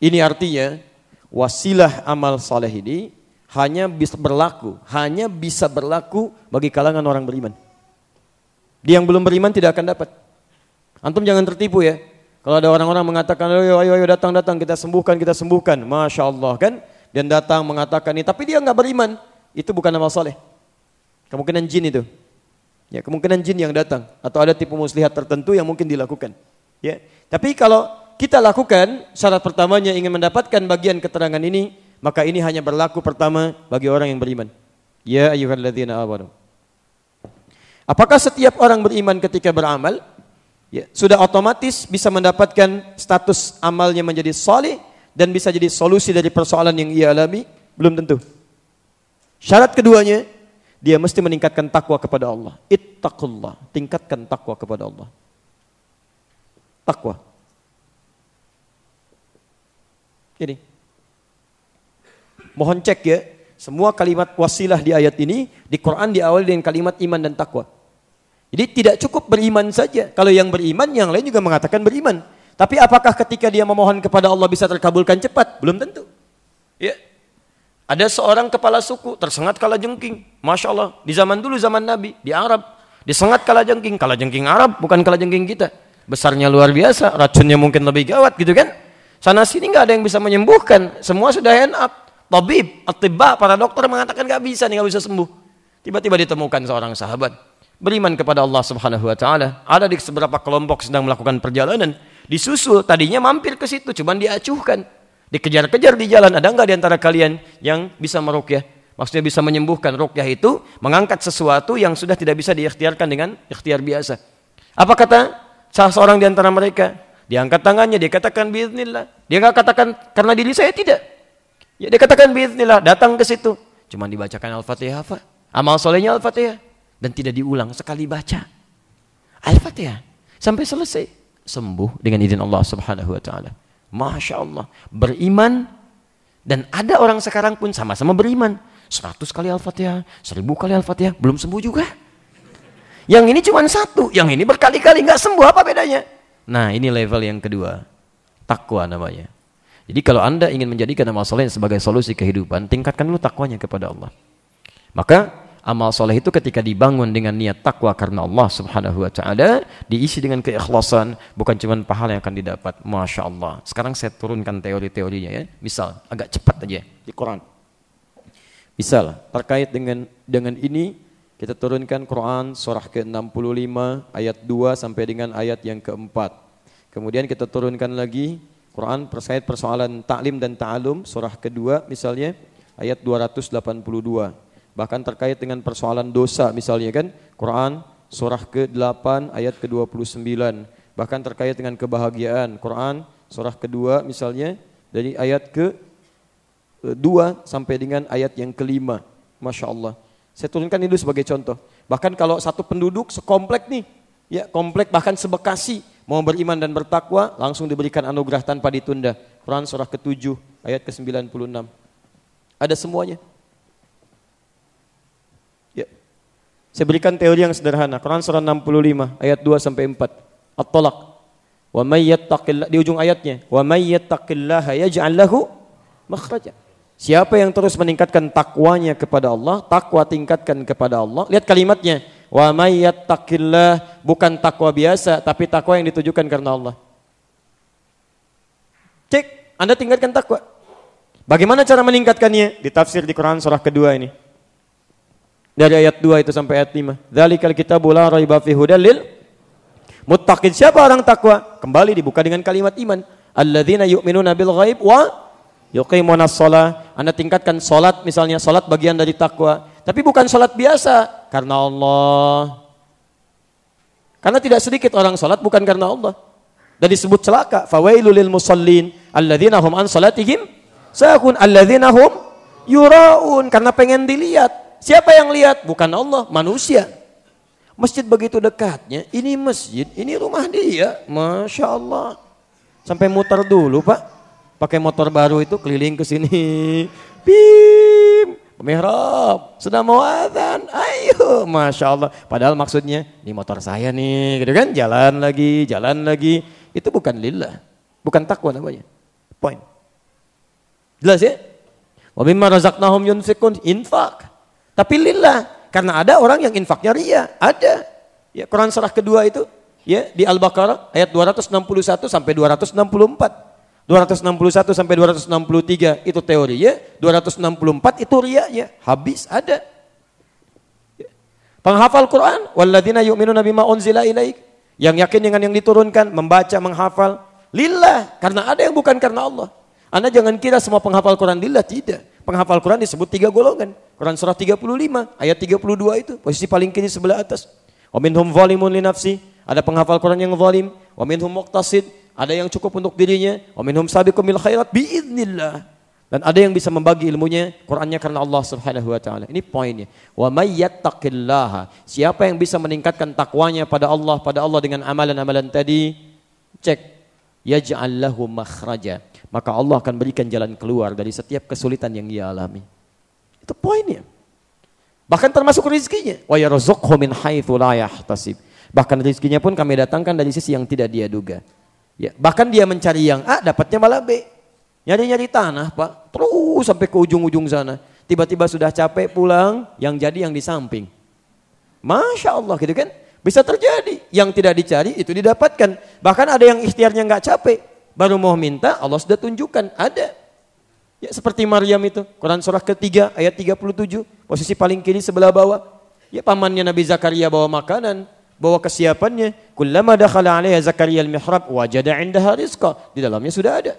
Ini artinya wasilah amal saleh ini hanya bisa berlaku bagi kalangan orang beriman. Dia yang belum beriman tidak akan dapat. Antum jangan tertipu ya. Kalau ada orang-orang mengatakan, ayo datang kita sembuhkan. Masya Allah kan. Dan datang mengatakan ini, tapi dia nggak beriman. Itu bukan amal soleh. Kemungkinan jin itu. Ya, kemungkinan jin yang datang. Atau ada tipu muslihat tertentu yang mungkin dilakukan. Ya. Tapi kalau kita lakukan, syarat pertamanya ingin mendapatkan bagian keterangan ini, maka ini hanya berlaku pertama bagi orang yang beriman. Ya ayyuhalladzina amanu. Apakah setiap orang beriman ketika beramal ya, sudah otomatis bisa mendapatkan status amalnya menjadi saleh dan bisa jadi solusi dari persoalan yang ia alami? Belum tentu. Syarat keduanya, dia mesti meningkatkan takwa kepada Allah. Ittaqullah, tingkatkan takwa kepada Allah. Takwa. Ini. Mohon cek ya, semua kalimat wasilah di ayat ini di Quran diawali dengan kalimat iman dan takwa. Jadi tidak cukup beriman saja. Kalau yang beriman, yang lain juga mengatakan beriman. Tapi apakah ketika dia memohon kepada Allah bisa terkabulkan cepat? Belum tentu. Ya. Ada seorang kepala suku tersengat kalajengking. Masya Allah. Di zaman dulu, zaman Nabi. Di Arab. Disengat kalajengking. Kalajengking Arab, bukan kalajengking kita. Besarnya luar biasa. Racunnya mungkin lebih gawat gitu kan. Sana sini nggak ada yang bisa menyembuhkan. Semua sudah hand up. Tabib, at-tibba, para dokter mengatakan nggak bisa sembuh. Tiba-tiba ditemukan seorang sahabat. Beriman kepada Allah Subhanahu wa taala. Ada di beberapa kelompok sedang melakukan perjalanan, disusul, tadinya mampir ke situ, cuman diacuhkan. Dikejar-kejar di jalan, ada enggak di antara kalian yang bisa meruqyah? Maksudnya bisa menyembuhkan. Ruqyah itu mengangkat sesuatu yang sudah tidak bisa diikhtiarkan dengan ikhtiar biasa. Apa kata salah seorang di antara mereka? Dia angkat tangannya, dia katakan biiznillah. Dia enggak katakan karena diri saya, tidak. Ya, dia katakan biiznillah, datang ke situ. Cuman dibacakan Al-Fatihah, Pak. Amal solehnya Al-Fatihah. Dan tidak diulang, sekali baca Al-Fatihah sampai selesai, sembuh dengan izin Allah Subhanahu wa taala. Masya Allah, beriman. Dan ada orang sekarang pun sama-sama beriman, 100 kali Al-Fatihah, 1000 kali Al-Fatihah, belum sembuh juga. Yang ini cuma satu, yang ini berkali-kali nggak sembuh, apa bedanya? Nah, ini level yang kedua, takwa namanya. Jadi kalau Anda ingin menjadikan amal soleh sebagai solusi kehidupan, tingkatkan dulu takwanya kepada Allah. Maka amal soleh itu ketika dibangun dengan niat takwa karena Allah Subhanahu wa taala, diisi dengan keikhlasan, bukan cuma pahala yang akan didapat. Masya Allah. Sekarang saya turunkan teori-teorinya ya. Misal, agak cepat aja di Quran. Misal, terkait dengan ini kita turunkan Quran surah ke-65 ayat 2 sampai dengan ayat yang keempat. Kemudian kita turunkan lagi Quran terkait persoalan ta'lim dan ta'alum surah kedua misalnya ayat 282. Bahkan terkait dengan persoalan dosa misalnya kan, Quran surah ke-8 ayat ke-29. Bahkan terkait dengan kebahagiaan, Quran surah kedua misalnya dari ayat ke-2 sampai dengan ayat yang ke-5. Masya Allah. Saya turunkan ini dulu sebagai contoh. Bahkan kalau satu penduduk sekomplek nih, ya komplek bahkan sebekasi, mau beriman dan bertakwa, langsung diberikan anugerah tanpa ditunda. Quran surah ke-7 ayat ke-96. Ada semuanya. Saya berikan teori yang sederhana. Quran surah 65 ayat 2 sampai 4. At-Talaq. Wa may yattaqillah, di ujung ayatnya, wa may yattaqillaha yaj'al lahu makhraja. Siapa yang terus meningkatkan takwanya kepada Allah, takwa tingkatkan kepada Allah. Lihat kalimatnya, wa may yattaqillah, bukan takwa biasa, tapi takwa yang ditujukan karena Allah. Cek, Anda tingkatkan takwa. Bagaimana cara meningkatkannya? Ditafsir di Quran surah kedua ini. Dari ayat 2 itu sampai ayat 5. Dzalikal kitabu la raiba fihi hudal lil muttaqin. Siapa orang takwa? Kembali dibuka dengan kalimat iman. Alladzina yu'minuna bil ghaib wa yuqimunas shalah. Anda tingkatkan salat misalnya, salat bagian dari takwa. Tapi bukan salat biasa, karena Allah. Karena tidak sedikit orang salat bukan karena Allah. Dan disebut celaka. Fawailul lil musallin alladzina hum an salatihim sahun alladzina hum yuraun, karena pengen dilihat. Siapa yang lihat? Bukan Allah, manusia. Masjid begitu dekatnya, ini masjid, ini rumah dia. Masya Allah. Sampai muter dulu Pak. Pakai motor baru itu keliling ke sini. Bim, mihrab, sudah mau adzan. Ayo, Masya Allah. Padahal maksudnya, ini motor saya nih, gitu kan? Jalan lagi. Itu bukan lillah. Bukan takwa namanya. Point. Jelas ya? Wa mimma razaqnahum yunfikun, infak. Tapi lillah, karena ada orang yang infaknya ria, ada. Ya, Quran surah kedua itu, ya, di Al-Baqarah ayat 261 sampai 264. 261 sampai 263 itu teorinya, 264 itu rianya, habis ada. Penghafal Quran, walladzina yu'minuna bima unzila ilaik, yang yakin dengan yang diturunkan, membaca, menghafal lillah, karena ada yang bukan karena Allah. Anda jangan kira semua penghafal Quran lillah, tidak. Penghafal Quran disebut 3 golongan. Quran surah 35 ayat 32 itu, posisi paling kiri sebelah atas. Wa minhum zalimun li nafsi, ada penghafal Quran yang zalim. Wa minhum muqtasid, ada yang cukup untuk dirinya. Wa minhum sabiqum bil khairat biiznillah. Dan ada yang bisa membagi ilmunya, Qurannya karena Allah Subhanahu wa taala. Ini poinnya. Wa may yattaqillaha, siapa yang bisa meningkatkan takwanya pada Allah dengan amalan-amalan tadi, cek, yaj'al lahu makhraja, maka Allah akan berikan jalan keluar dari setiap kesulitan yang ia alami. Itu poinnya. Bahkan termasuk rezekinya. Wa yarzuqhu min haitsu la yahtasib. Bahkan rezekinya pun kami datangkan dari sisi yang tidak dia duga. Ya, bahkan dia mencari yang A, dapatnya malah B. Nyari-nyari tanah, Pak, terus sampai ke ujung-ujung sana. Tiba-tiba sudah capek pulang, yang jadi yang di samping. Masya Allah, gitu kan? Bisa terjadi. Yang tidak dicari itu didapatkan. Bahkan ada yang ikhtiarnya nggak capek, baru mau minta, Allah sudah tunjukkan. Ada. Ya, seperti Maryam itu, Quran surah ketiga ayat 37, posisi paling kiri sebelah bawah. Ya, pamannya Nabi Zakaria bawa makanan, bawa kesiapannya. Kullama dakhala 'alaiha Zakaria al-mihrab wajada 'indaha rizqa. Di dalamnya sudah ada.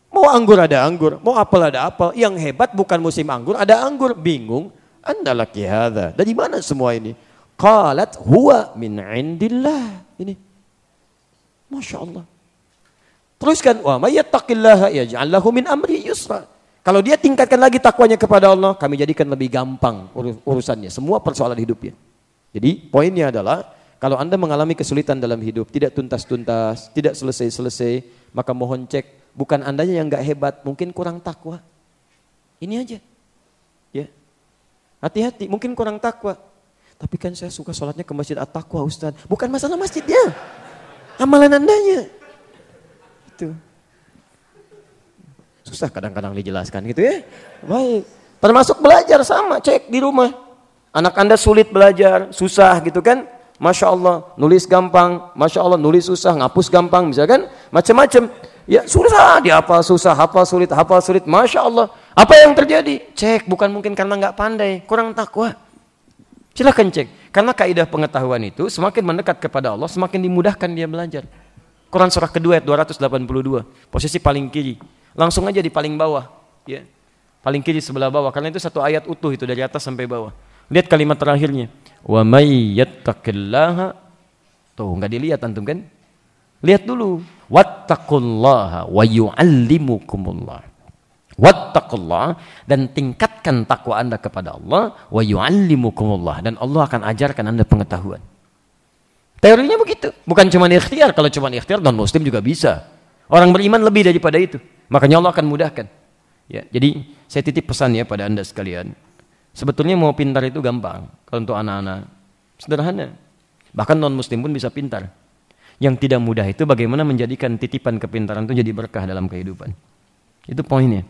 Mau anggur ada anggur, mau apel ada apel. Yang hebat bukan musim anggur, ada anggur. Bingung, andalaki hadza. Dari mana semua ini? Qalat huwa min 'indillah. Ini. Masya Allah. Teruskan, wa may yattaqillaha yaj'al lahu min amri yusra. Kalau dia tingkatkan lagi takwanya kepada Allah, kami jadikan lebih gampang urusannya, semua persoalan hidupnya. Jadi poinnya adalah, kalau Anda mengalami kesulitan dalam hidup, tidak tuntas-tuntas, tidak selesai-selesai, maka mohon cek, bukan Andanya yang enggak hebat, mungkin kurang takwa. Ini aja. Ya. Hati-hati, mungkin kurang takwa. Tapi kan saya suka sholatnya ke masjid at-taqwa, Ustaz. Bukan masalah masjidnya, amalan Andanya. Itu. Susah kadang-kadang dijelaskan gitu ya. Baik. Termasuk belajar sama, cek di rumah. Anak Anda sulit belajar, susah gitu kan. Masya Allah, nulis gampang. Masya Allah, nulis susah, ngapus gampang. Misalkan macam-macam. Ya susah, dihafal susah, hafal sulit, Masya Allah. Apa yang terjadi? Cek, bukan mungkin karena nggak pandai, kurang takwa. Silakan cek. Karena kaidah pengetahuan itu semakin mendekat kepada Allah, semakin dimudahkan dia belajar. Quran surah kedua ayat 282, posisi paling kiri. Langsung aja di paling bawah. Ya. Paling kiri sebelah bawah, karena itu satu ayat utuh itu dari atas sampai bawah. Lihat kalimat terakhirnya. Wa may yattaqillaha. Tuh, enggak dilihat antum kan? Lihat dulu. Wattaqullaha wa yu'allimukumullah. Wattaqullah, dan tingkatkan takwa Anda kepada Allah, wa yu'allimukumullah, dan Allah akan ajarkan Anda pengetahuan. Teorinya begitu. Bukan cuma ikhtiar, kalau cuma ikhtiar non muslim juga bisa. Orang beriman lebih daripada itu. Makanya Allah akan mudahkan. Ya, jadi saya titip pesan ya pada Anda sekalian. Sebetulnya mau pintar itu gampang. Kalau untuk anak-anak sederhana. Bahkan non muslim pun bisa pintar. Yang tidak mudah itu bagaimana menjadikan titipan kepintaran itu jadi berkah dalam kehidupan. Itu poinnya.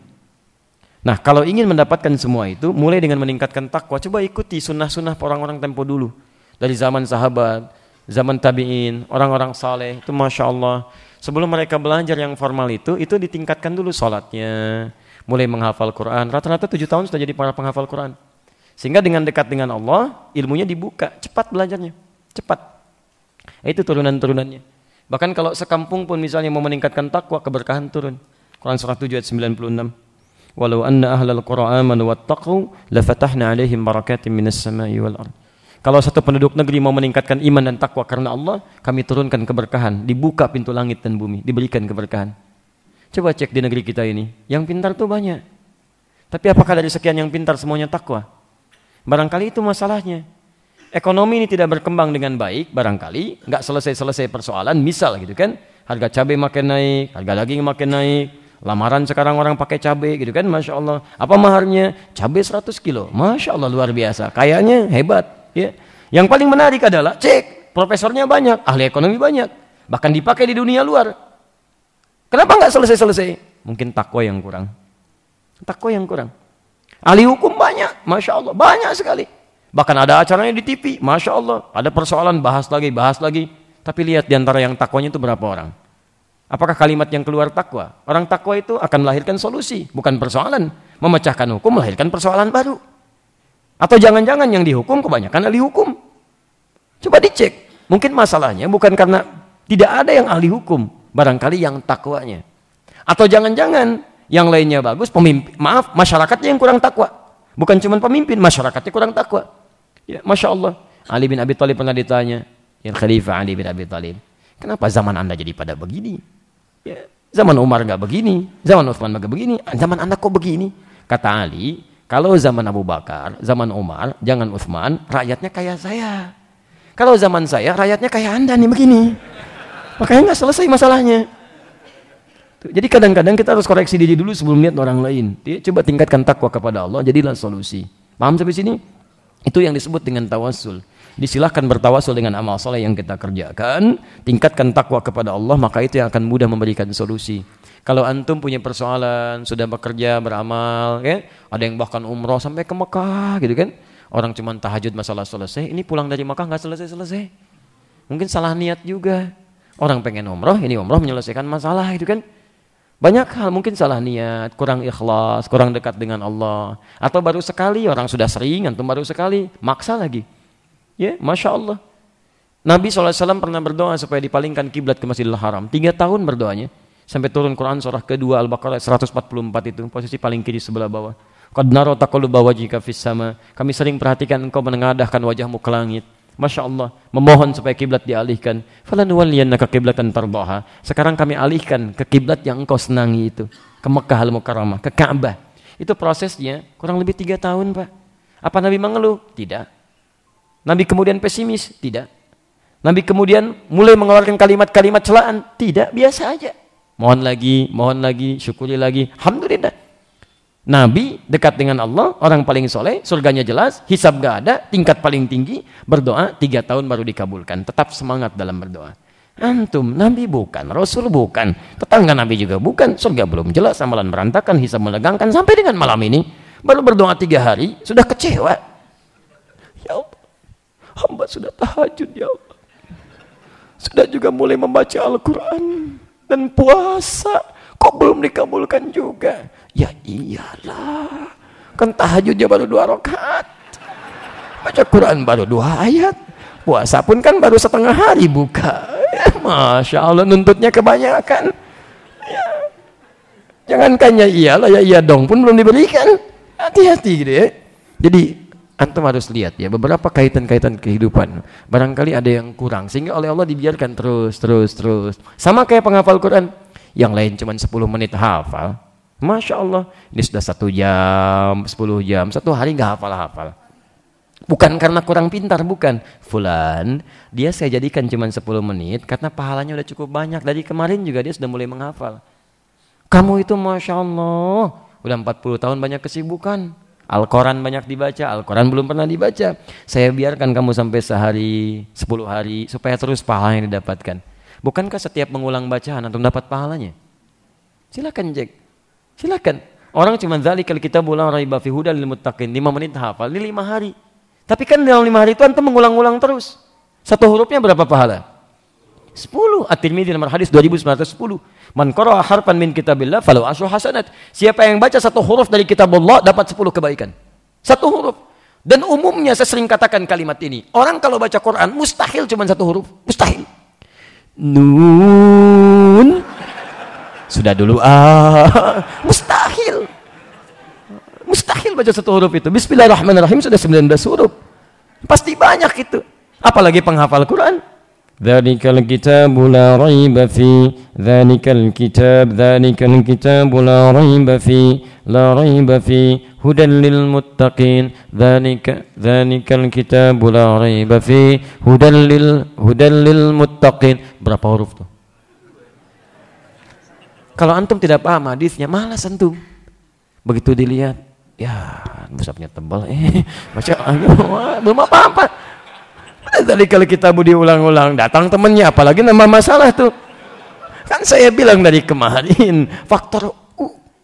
Nah, kalau ingin mendapatkan semua itu, mulai dengan meningkatkan takwa. Coba ikuti sunnah-sunnah orang-orang tempo dulu. Dari zaman sahabat, zaman tabi'in, orang-orang saleh, itu Masya Allah. Sebelum mereka belajar yang formal itu ditingkatkan dulu sholatnya. Mulai menghafal Quran. Rata-rata 7 tahun sudah jadi para penghafal Quran. Sehingga dengan dekat dengan Allah, ilmunya dibuka. Cepat belajarnya. Cepat. Itu turunan-turunannya. Bahkan kalau sekampung pun misalnya mau meningkatkan takwa, keberkahan turun. Quran surah 7 ayat 96. Walau anna ahlal qura amanu wattaqu lafatahna 'alaihim barakatim minas sama'i wal ardh. Kalau satu penduduk negeri mau meningkatkan iman dan takwa karena Allah, kami turunkan keberkahan, dibuka pintu langit dan bumi, diberikan keberkahan. Coba cek di negeri kita ini, yang pintar tuh banyak. Tapi apakah dari sekian yang pintar semuanya takwa? Barangkali itu masalahnya. Ekonomi ini tidak berkembang dengan baik, barangkali nggak selesai-selesai persoalan. Misal gitu kan, harga cabai makin naik, harga daging makin naik, lamaran sekarang orang pakai cabai gitu kan, Masya Allah. Apa maharnya? Cabai 100 kilo, Masya Allah luar biasa, kayaknya hebat. Ya. Yang paling menarik adalah cek, profesornya banyak, ahli ekonomi banyak, bahkan dipakai di dunia luar. Kenapa nggak selesai-selesai? Mungkin takwa yang kurang. Takwa yang kurang. Ahli hukum banyak, Masya Allah, banyak sekali. Bahkan ada acaranya di TV, Masya Allah. Ada persoalan, bahas lagi. Tapi lihat di antara yang takwanya itu berapa orang. Apakah kalimat yang keluar takwa? Orang takwa itu akan melahirkan solusi, bukan persoalan. Memecahkan hukum, melahirkan persoalan baru. Atau jangan-jangan yang dihukum kebanyakan ahli hukum. Coba dicek. Mungkin masalahnya bukan karena tidak ada yang ahli hukum. Barangkali yang takwanya. Atau jangan-jangan yang lainnya bagus, masyarakatnya yang kurang takwa. Bukan cuma pemimpin, masyarakatnya kurang takwa. Ya, Masya Allah. Ali bin Abi Thalib pernah ditanya, yang Khalifah Ali bin Abi Thalib, kenapa zaman anda jadi pada begini? Ya, zaman Umar nggak begini, zaman Utsman nggak begini, zaman anda kok begini? Kata Ali, kalau zaman Abu Bakar, zaman Umar, jangan Utsman, rakyatnya kayak saya. Kalau zaman saya, rakyatnya kayak anda nih begini. Makanya nggak selesai masalahnya. Jadi kadang-kadang kita harus koreksi diri dulu sebelum lihat orang lain. Coba tingkatkan takwa kepada Allah, jadilah solusi. Paham sampai sini? Itu yang disebut dengan tawasul. Disilahkan bertawasul dengan amal soleh yang kita kerjakan. Tingkatkan takwa kepada Allah, maka itu yang akan mudah memberikan solusi. Kalau antum punya persoalan, sudah bekerja, beramal, ya, ada yang bahkan umroh sampai ke Mekah, gitu kan? Orang cuma tahajud masalah selesai, ini pulang dari Mekah nggak selesai-selesai. Mungkin salah niat juga. Orang pengen umroh, ini umroh menyelesaikan masalah, gitu kan? Banyak hal mungkin salah niat, kurang ikhlas, kurang dekat dengan Allah. Atau baru sekali, orang sudah sering, antum baru sekali, maksa lagi. Ya, Masya Allah. Nabi SAW pernah berdoa supaya dipalingkan kiblat ke Masjidil Haram. 3 tahun berdoanya. Sampai turun Quran surah kedua Al-Baqarah 144 itu. Posisi paling kiri sebelah bawah. Qad nara taqalluba wajhika fis sama. Kami sering perhatikan engkau menengadahkan wajahmu ke langit. Masya Allah, memohon supaya kiblat dialihkan. Falanuwalliyannaka qiblatan tardaha. Sekarang kami alihkan ke kiblat yang engkau senangi itu, ke Mekah Al-Mukarramah, ke Ka'bah. Itu prosesnya kurang lebih 3 tahun, Pak. Apa Nabi mengeluh? Tidak. Nabi kemudian pesimis? Tidak. Nabi kemudian mulai mengeluarkan kalimat-kalimat celaan? Tidak, biasa aja. Mohon lagi, syukuri lagi. Alhamdulillah. Nabi dekat dengan Allah, orang paling soleh, surganya jelas, hisab gak ada, tingkat paling tinggi, berdoa 3 tahun baru dikabulkan. Tetap semangat dalam berdoa. Antum, Nabi bukan, Rasul bukan, tetangga Nabi juga bukan, surga belum jelas, amalan berantakan, hisab menegangkan, sampai dengan malam ini, baru berdoa 3 hari, sudah kecewa. Ya Allah, hamba sudah tahajud ya Allah. Sudah juga mulai membaca Al-Quran dan puasa, kok belum dikabulkan juga? Ya iyalah, kan tahajudnya baru 2 rakaat, baca Quran baru 2 ayat, puasa pun kan baru setengah hari buka. Ya, Masya Allah, nuntutnya kebanyakan. Ya. Jangankan ya iyalah, ya iya dong pun belum diberikan. Hati-hati gitu ya. Jadi antum harus lihat ya, beberapa kaitan-kaitan kehidupan barangkali ada yang kurang, sehingga oleh Allah dibiarkan terus. Sama kayak penghafal Quran, yang lain cuma 10 menit hafal. Masya Allah, ini sudah 1 jam, 10 jam, 1 hari nggak hafal-hafal. Bukan karena kurang pintar, bukan. Fulan, dia saya jadikan cuma 10 menit karena pahalanya udah cukup banyak. Dari kemarin juga dia sudah mulai menghafal. Kamu itu Masya Allah, udah 40 tahun banyak kesibukan. Al-Quran banyak dibaca, Al-Quran belum pernah dibaca. Saya biarkan kamu sampai sehari, 10 hari, supaya terus pahalanya didapatkan. Bukankah setiap mengulang bacaan antum dapat pahalanya? Silakan cek. Silakan. Orang cuma zalikal kitabul la raiba fihi hudal lil muttaqin, 5 menit hafal di 5 hari. Tapi kan dalam 5 hari itu antum mengulang-ulang terus. 1 hurufnya berapa pahala? 10. At-Tirmidzi nomor hadis 2910. Man qara'a harfan min kitabillah falahu asyru hasanat. Siapa yang baca 1 huruf dari kitab Allah dapat 10 kebaikan. 1 huruf. Dan umumnya saya sering katakan kalimat ini. Orang kalau baca Quran mustahil cuma 1 huruf. Mustahil. Nun. Sudah dulu mustahil. Mustahil baca 1 huruf itu. Bismillahirrahmanirrahim sudah 19 huruf. Pasti banyak itu. Apalagi penghafal Quran. Dzalikal kitabu la raiba fi, dzalikal kitabu la raiba fi, hudan lil muttaqin, dzalikal kitabu la raiba fi, hudan lil muttaqin. Berapa huruf tuh? Kalau antum tidak paham hadisnya, malas antum. Begitu dilihat, ya musafnya tebal, baca belum apa-apa. Tadi kalau kita diulang-ulang, datang temennya, apalagi nama masalah tuh. Kan saya bilang dari kemarin, faktor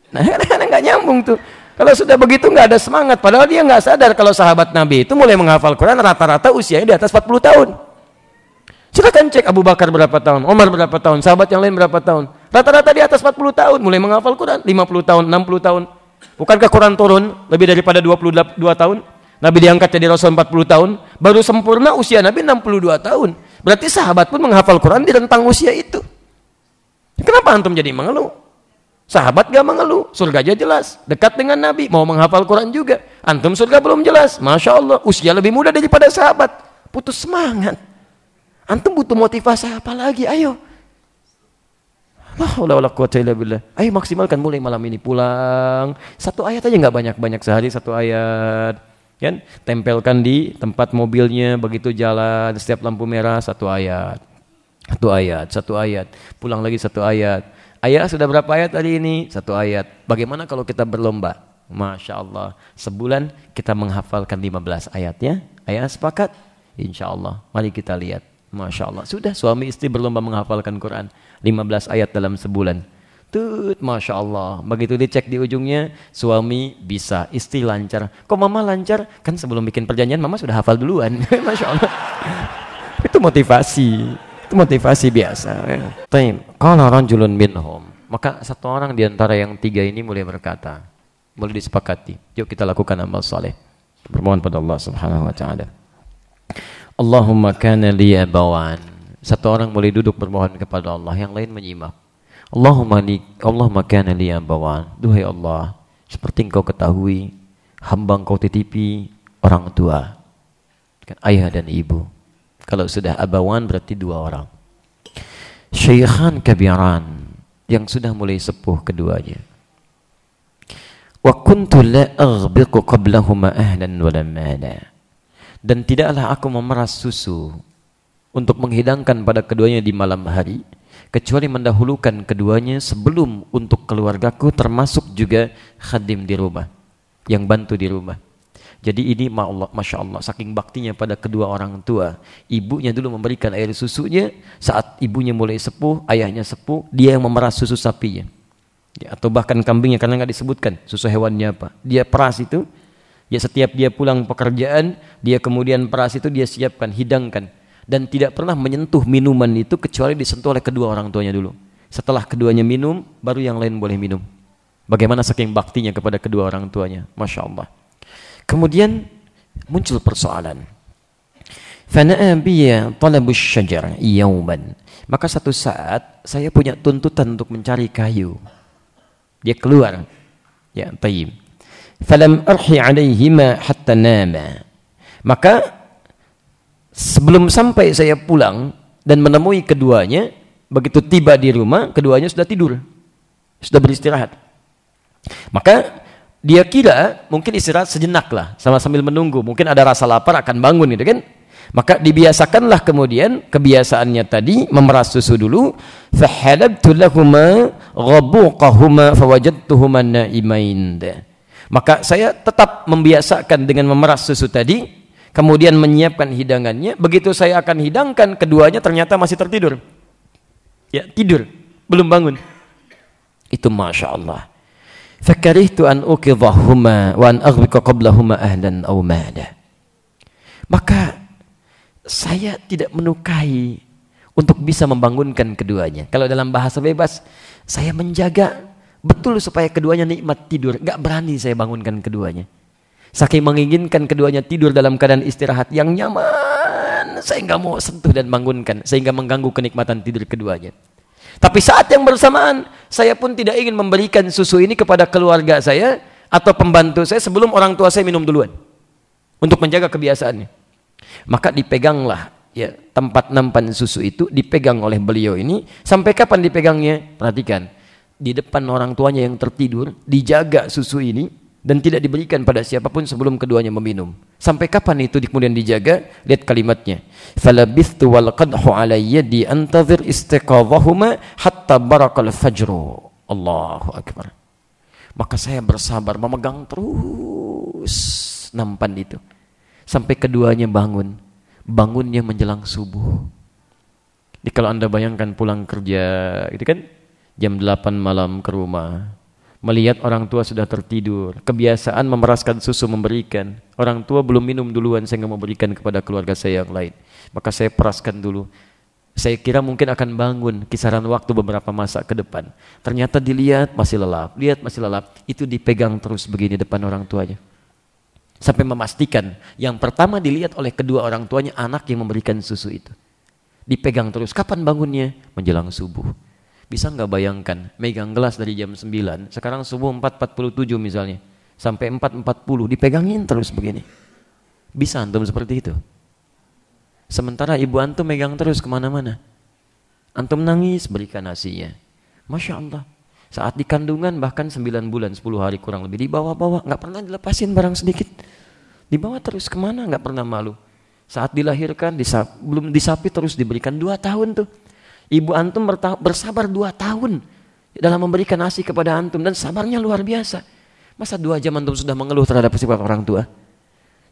nah nggak nyambung tuh. Kalau sudah begitu nggak ada semangat. Padahal dia nggak sadar kalau sahabat Nabi itu mulai menghafal Quran rata-rata usianya di atas 40 tahun. Silakan cek Abu Bakar berapa tahun, Umar berapa tahun, sahabat yang lain berapa tahun. Rata-rata di atas 40 tahun mulai menghafal Quran, 50 tahun, 60 tahun. Bukankah Quran turun lebih daripada 22 tahun? Nabi diangkat jadi Rasul 40 tahun, baru sempurna usia Nabi 62 tahun. Berarti sahabat pun menghafal Quran di rentang usia itu. Kenapa antum jadi mengeluh? Sahabat gak mengeluh, surga aja jelas, dekat dengan Nabi, mau menghafal Quran juga. Antum surga belum jelas, Masya Allah, usia lebih muda daripada sahabat. Putus semangat. Antum butuh motivasi apa lagi? Ayo. Ayo maksimalkan mulai malam ini pulang. Satu ayat aja nggak banyak-banyak, sehari satu ayat. Kan? Tempelkan di tempat mobilnya, begitu jalan setiap lampu merah satu ayat. Satu ayat. Pulang lagi satu ayat. Ayah sudah berapa ayat hari ini? Satu ayat. Bagaimana kalau kita berlomba? Masya Allah. Sebulan kita menghafalkan 15 ayat ya. Ayah sepakat? Insya Allah. Mari kita lihat. Masya Allah. Sudah suami istri berlomba menghafalkan Quran. 15 ayat dalam sebulan. Tut, Masya Allah. Begitu dicek di ujungnya, suami bisa, istri lancar. Kok mama lancar? Kan sebelum bikin perjanjian mama sudah hafal duluan. Masya Allah. Itu motivasi. Itu motivasi biasa. Taim. Qala rajulun minhum. Maka satu orang di antara yang tiga ini mulai berkata, mulai disepakati. Yuk kita lakukan amal saleh. Bermohon pada Allah Subhanahu wa taala. Allahumma kana li abawan. Satu orang mulai duduk bermohon kepada Allah, yang lain menyimak. Allahumma kana li abawan. Duhai Allah, seperti engkau ketahui, hamba engkau titipi orang tua. Kan ayah dan ibu. Kalau sudah abawan berarti dua orang. Syaikhan kabiran, yang sudah mulai sepuh keduanya. Wa kuntu la aghbiqu qablahuma ahlan wa lamana. Dan tidaklah aku memeras susu untuk menghidangkan pada keduanya di malam hari, kecuali mendahulukan keduanya sebelum untuk keluargaku, termasuk juga khadim di rumah, yang bantu di rumah. Jadi ini Masya Allah, saking baktinya pada kedua orang tua. Ibunya dulu memberikan air susunya, saat ibunya mulai sepuh, ayahnya sepuh, dia yang memeras susu sapinya. Ya, atau bahkan kambingnya, karena nggak disebutkan susu hewannya apa. Dia peras itu, ya setiap dia pulang pekerjaan, dia kemudian peras itu dia siapkan, hidangkan. Dan tidak pernah menyentuh minuman itu kecuali disentuh oleh kedua orang tuanya dulu. Setelah keduanya minum, baru yang lain boleh minum. Bagaimana saking baktinya kepada kedua orang tuanya. Masya Allah. Kemudian muncul persoalan. Fana'abiya talabus syajar yawman. Maka satu saat saya punya tuntutan untuk mencari kayu. Dia keluar. Ya, tayyib. Falam arhi alaihima hatta nama. Maka sebelum sampai saya pulang dan menemui keduanya, begitu tiba di rumah, keduanya sudah tidur, sudah beristirahat. Maka dia kira mungkin istirahat sejenak lah, sambil menunggu, mungkin ada rasa lapar akan bangun gitu kan. Maka dibiasakanlah kemudian kebiasaannya tadi memeras susu dulu. Fahalabtu lahuma ghabuqahuma fawajadtuhuma naimain. Maka saya tetap membiasakan dengan memeras susu tadi, kemudian menyiapkan hidangannya. Begitu saya akan hidangkan, keduanya ternyata masih tertidur. Ya, tidur, belum bangun. Itu Masya Allah. Fakarihtu an uqidhahuma wa an aghbiqa qablahuma ahlan aw mala. Maka saya tidak menyukai untuk bisa membangunkan keduanya. Kalau dalam bahasa bebas, saya menjaga betul supaya keduanya nikmat tidur. Gak berani saya bangunkan keduanya. Saking menginginkan keduanya tidur dalam keadaan istirahat yang nyaman, saya gak mau sentuh dan bangunkan, sehingga mengganggu kenikmatan tidur keduanya. Tapi saat yang bersamaan, saya pun tidak ingin memberikan susu ini kepada keluarga saya atau pembantu saya sebelum orang tua saya minum duluan, untuk menjaga kebiasaannya. Maka dipeganglah ya tempat nampan susu itu, dipegang oleh beliau ini. Sampai kapan dipegangnya? Perhatikan, di depan orang tuanya yang tertidur, dijaga susu ini dan tidak diberikan pada siapapun sebelum keduanya meminum. Sampai kapan itu kemudian dijaga? Lihat kalimatnya. Falabithtu wal qadhu ala yadi antazir istiqadhahuma hatta barakal fajru. Allahu akbar. Maka saya bersabar memegang terus nampan itu sampai keduanya bangun. Bangunnya menjelang subuh. Jadi kalau Anda bayangkan pulang kerja gitu kan, jam 8 malam ke rumah, Melihat orang tua sudah tertidur, kebiasaan memeraskan susu memberikan. Orang tua belum minum duluan, saya nggak mau berikan kepada keluarga saya yang lain. Maka saya peraskan dulu. Saya kira mungkin akan bangun kisaran waktu beberapa masa ke depan. Ternyata dilihat masih lelap, lihat masih lelap. Itu dipegang terus begini depan orang tuanya. Sampai memastikan yang pertama dilihat oleh kedua orang tuanya anak yang memberikan susu itu. Dipegang terus. Kapan bangunnya? Menjelang subuh. Bisa nggak bayangkan, megang gelas dari jam 9, sekarang subuh 4.47 misalnya, sampai 4.40, dipegangin terus begini. Bisa antum seperti itu? Sementara ibu antum megang terus kemana-mana. Antum nangis, berikan nasinya. Masya Allah. Saat di kandungan bahkan 9 bulan, 10 hari kurang lebih, dibawa-bawa, nggak pernah dilepasin barang sedikit. Dibawa terus kemana, nggak pernah malu. Saat dilahirkan, belum disapi terus diberikan 2 tahun tuh. Ibu antum bersabar 2 tahun dalam memberikan nasi kepada antum dan sabarnya luar biasa. Masa 2 jam antum sudah mengeluh terhadap sifat orang tua?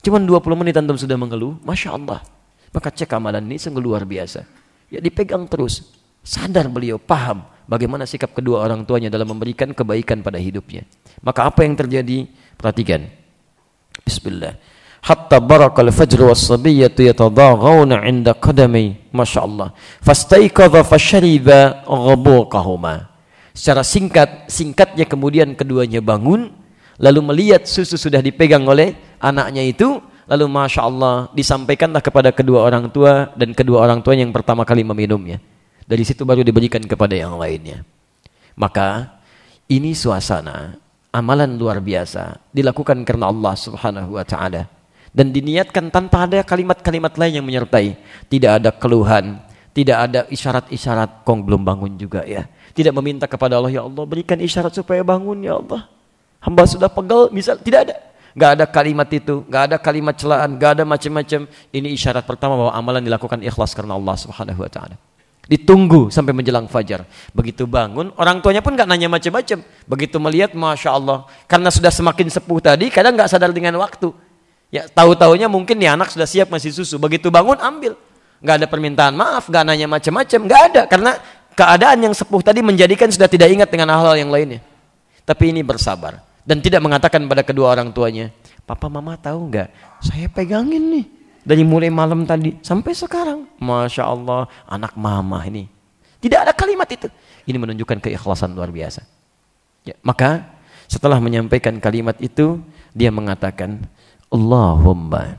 Cuman 20 menit antum sudah mengeluh, Masya Allah. Maka cek amalan ini sungguh luar biasa. Ya dipegang terus. Sadar beliau, paham bagaimana sikap kedua orang tuanya dalam memberikan kebaikan pada hidupnya. Maka apa yang terjadi? Perhatikan. Bismillah. Hatta barakal fajr was-sabiyyatu yatadaghawna 'inda qadamai. Masyaallah. Fastaiqadha fashariba ghabuqahuma. Secara singkatnya kemudian keduanya bangun, lalu melihat susu sudah dipegang oleh anaknya itu, lalu Masya Allah disampaikanlah kepada kedua orang tua dan kedua orang tua yang pertama kali meminumnya. Dari situ baru diberikan kepada yang lainnya. Maka ini suasana amalan luar biasa dilakukan karena Allah Subhanahu wa taala. Dan diniatkan tanpa ada kalimat-kalimat lain yang menyertai. Tidak ada keluhan, tidak ada isyarat-isyarat, kong belum bangun juga ya. Tidak meminta kepada Allah, ya Allah berikan isyarat supaya bangun ya Allah. Hamba sudah pegal, misal tidak ada. Gak ada kalimat itu, gak ada kalimat celaan, gak ada macam-macam. Ini isyarat pertama bahwa amalan dilakukan ikhlas karena Allah Subhanahu wa taala. Ditunggu sampai menjelang fajar. Begitu bangun, orang tuanya pun gak nanya macam-macam. Begitu melihat, Masya Allah. Karena sudah semakin sepuh tadi, kadang gak sadar dengan waktu. Ya, tahu-tahunya mungkin nih anak sudah siap masih susu. Begitu bangun ambil. Gak ada permintaan maaf, gak nanya macam-macam, gak ada. Karena keadaan yang sepuh tadi menjadikan sudah tidak ingat dengan hal-hal yang lainnya. Tapi ini bersabar dan tidak mengatakan pada kedua orang tuanya, Papa Mama tahu gak? Saya pegangin nih dari mulai malam tadi sampai sekarang. Masya Allah, anak Mama ini. Tidak ada kalimat itu. Ini menunjukkan keikhlasan luar biasa. Ya, maka setelah menyampaikan kalimat itu, dia mengatakan Allahumma.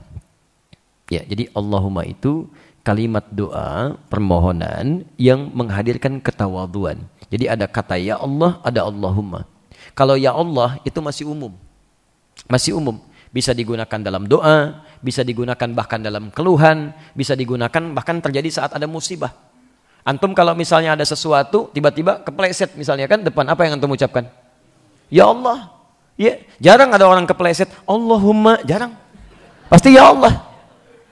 Ya, jadi Allahumma itu kalimat doa permohonan yang menghadirkan ketawaduan. Jadi ada kata ya Allah, ada Allahumma. Kalau ya Allah itu masih umum. Masih umum. Bisa digunakan dalam doa, bisa digunakan bahkan dalam keluhan, bisa digunakan bahkan terjadi saat ada musibah. Antum kalau misalnya ada sesuatu tiba-tiba kepleset misalnya kan depan, apa yang antum ucapkan? Ya Allah. Ya, jarang ada orang kepleset Allahumma, jarang. Pasti ya Allah.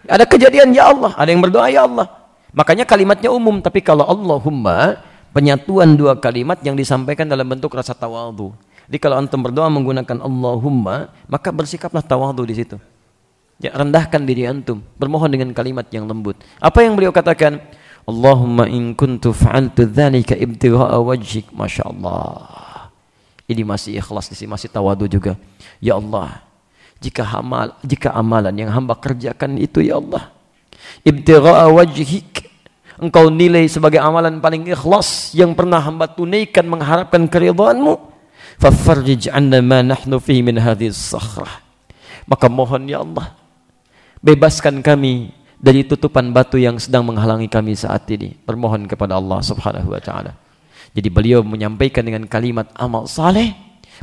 Ada kejadian ya Allah, ada yang berdoa ya Allah. Makanya kalimatnya umum, tapi kalau Allahumma penyatuan 2 kalimat yang disampaikan dalam bentuk rasa tawadhu. Jadi kalau antum berdoa menggunakan Allahumma, maka bersikaplah tawadhu di situ. Ya, rendahkan diri antum, bermohon dengan kalimat yang lembut. Apa yang beliau katakan? Allahumma in kuntu fa'altu dzalika ibtigha'a wajhik. Masya Allah. Ini masih ikhlas di sini, masih tawadhu juga. Ya Allah, jika amalan yang hamba kerjakan itu ya Allah, ibtigha'a wajhik, engkau nilai sebagai amalan paling ikhlas yang pernah hamba tunaikan mengharapkan keridhaanmu, fafarrij 'anna ma nahnu fihi min hadhihi as-sakhrah. Maka mohon ya Allah, bebaskan kami dari tutupan batu yang sedang menghalangi kami saat ini. Bermohon kepada Allah Subhanahu wa taala. Jadi beliau menyampaikan dengan kalimat amal saleh,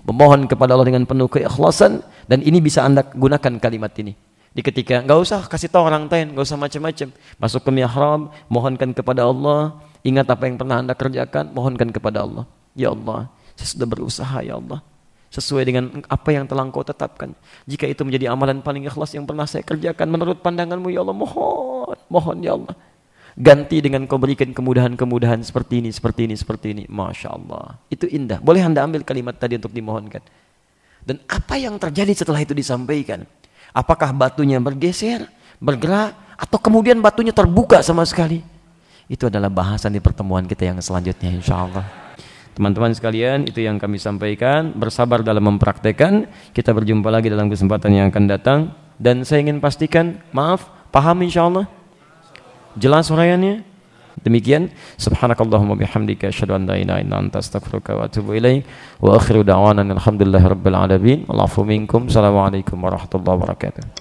memohon kepada Allah dengan penuh keikhlasan, dan ini bisa anda gunakan kalimat ini. Di ketika nggak usah kasih tahu orang lain, nggak usah macam-macam. Masuk ke mihrab, mohonkan kepada Allah, ingat apa yang pernah anda kerjakan, mohonkan kepada Allah. Ya Allah, saya sudah berusaha ya Allah, sesuai dengan apa yang telah Engkau tetapkan. Jika itu menjadi amalan paling ikhlas yang pernah saya kerjakan menurut pandangan-Mu ya Allah, mohon ya Allah. Ganti dengan Kau berikan kemudahan-kemudahan seperti ini, seperti ini, seperti ini. Masya Allah. Itu indah. Boleh anda ambil kalimat tadi untuk dimohonkan. Dan apa yang terjadi setelah itu disampaikan? Apakah batunya bergeser, bergerak, atau kemudian batunya terbuka sama sekali? Itu adalah bahasan di pertemuan kita yang selanjutnya insya Allah. Teman-teman sekalian, itu yang kami sampaikan. Bersabar dalam mempraktekkan. Kita berjumpa lagi dalam kesempatan yang akan datang. Dan saya ingin pastikan, maaf, paham insyaallah? Jelas uraiannya? Demikian, subhanakallahumma bihamdika asyhadu an la ilaha illa anta astaghfiruka wa atubu ilaik. Wa akhiru da'wana alhamdulillahirabbil alamin. Wal 'afwu minkum. Assalamualaikum warahmatullahi wabarakatuh.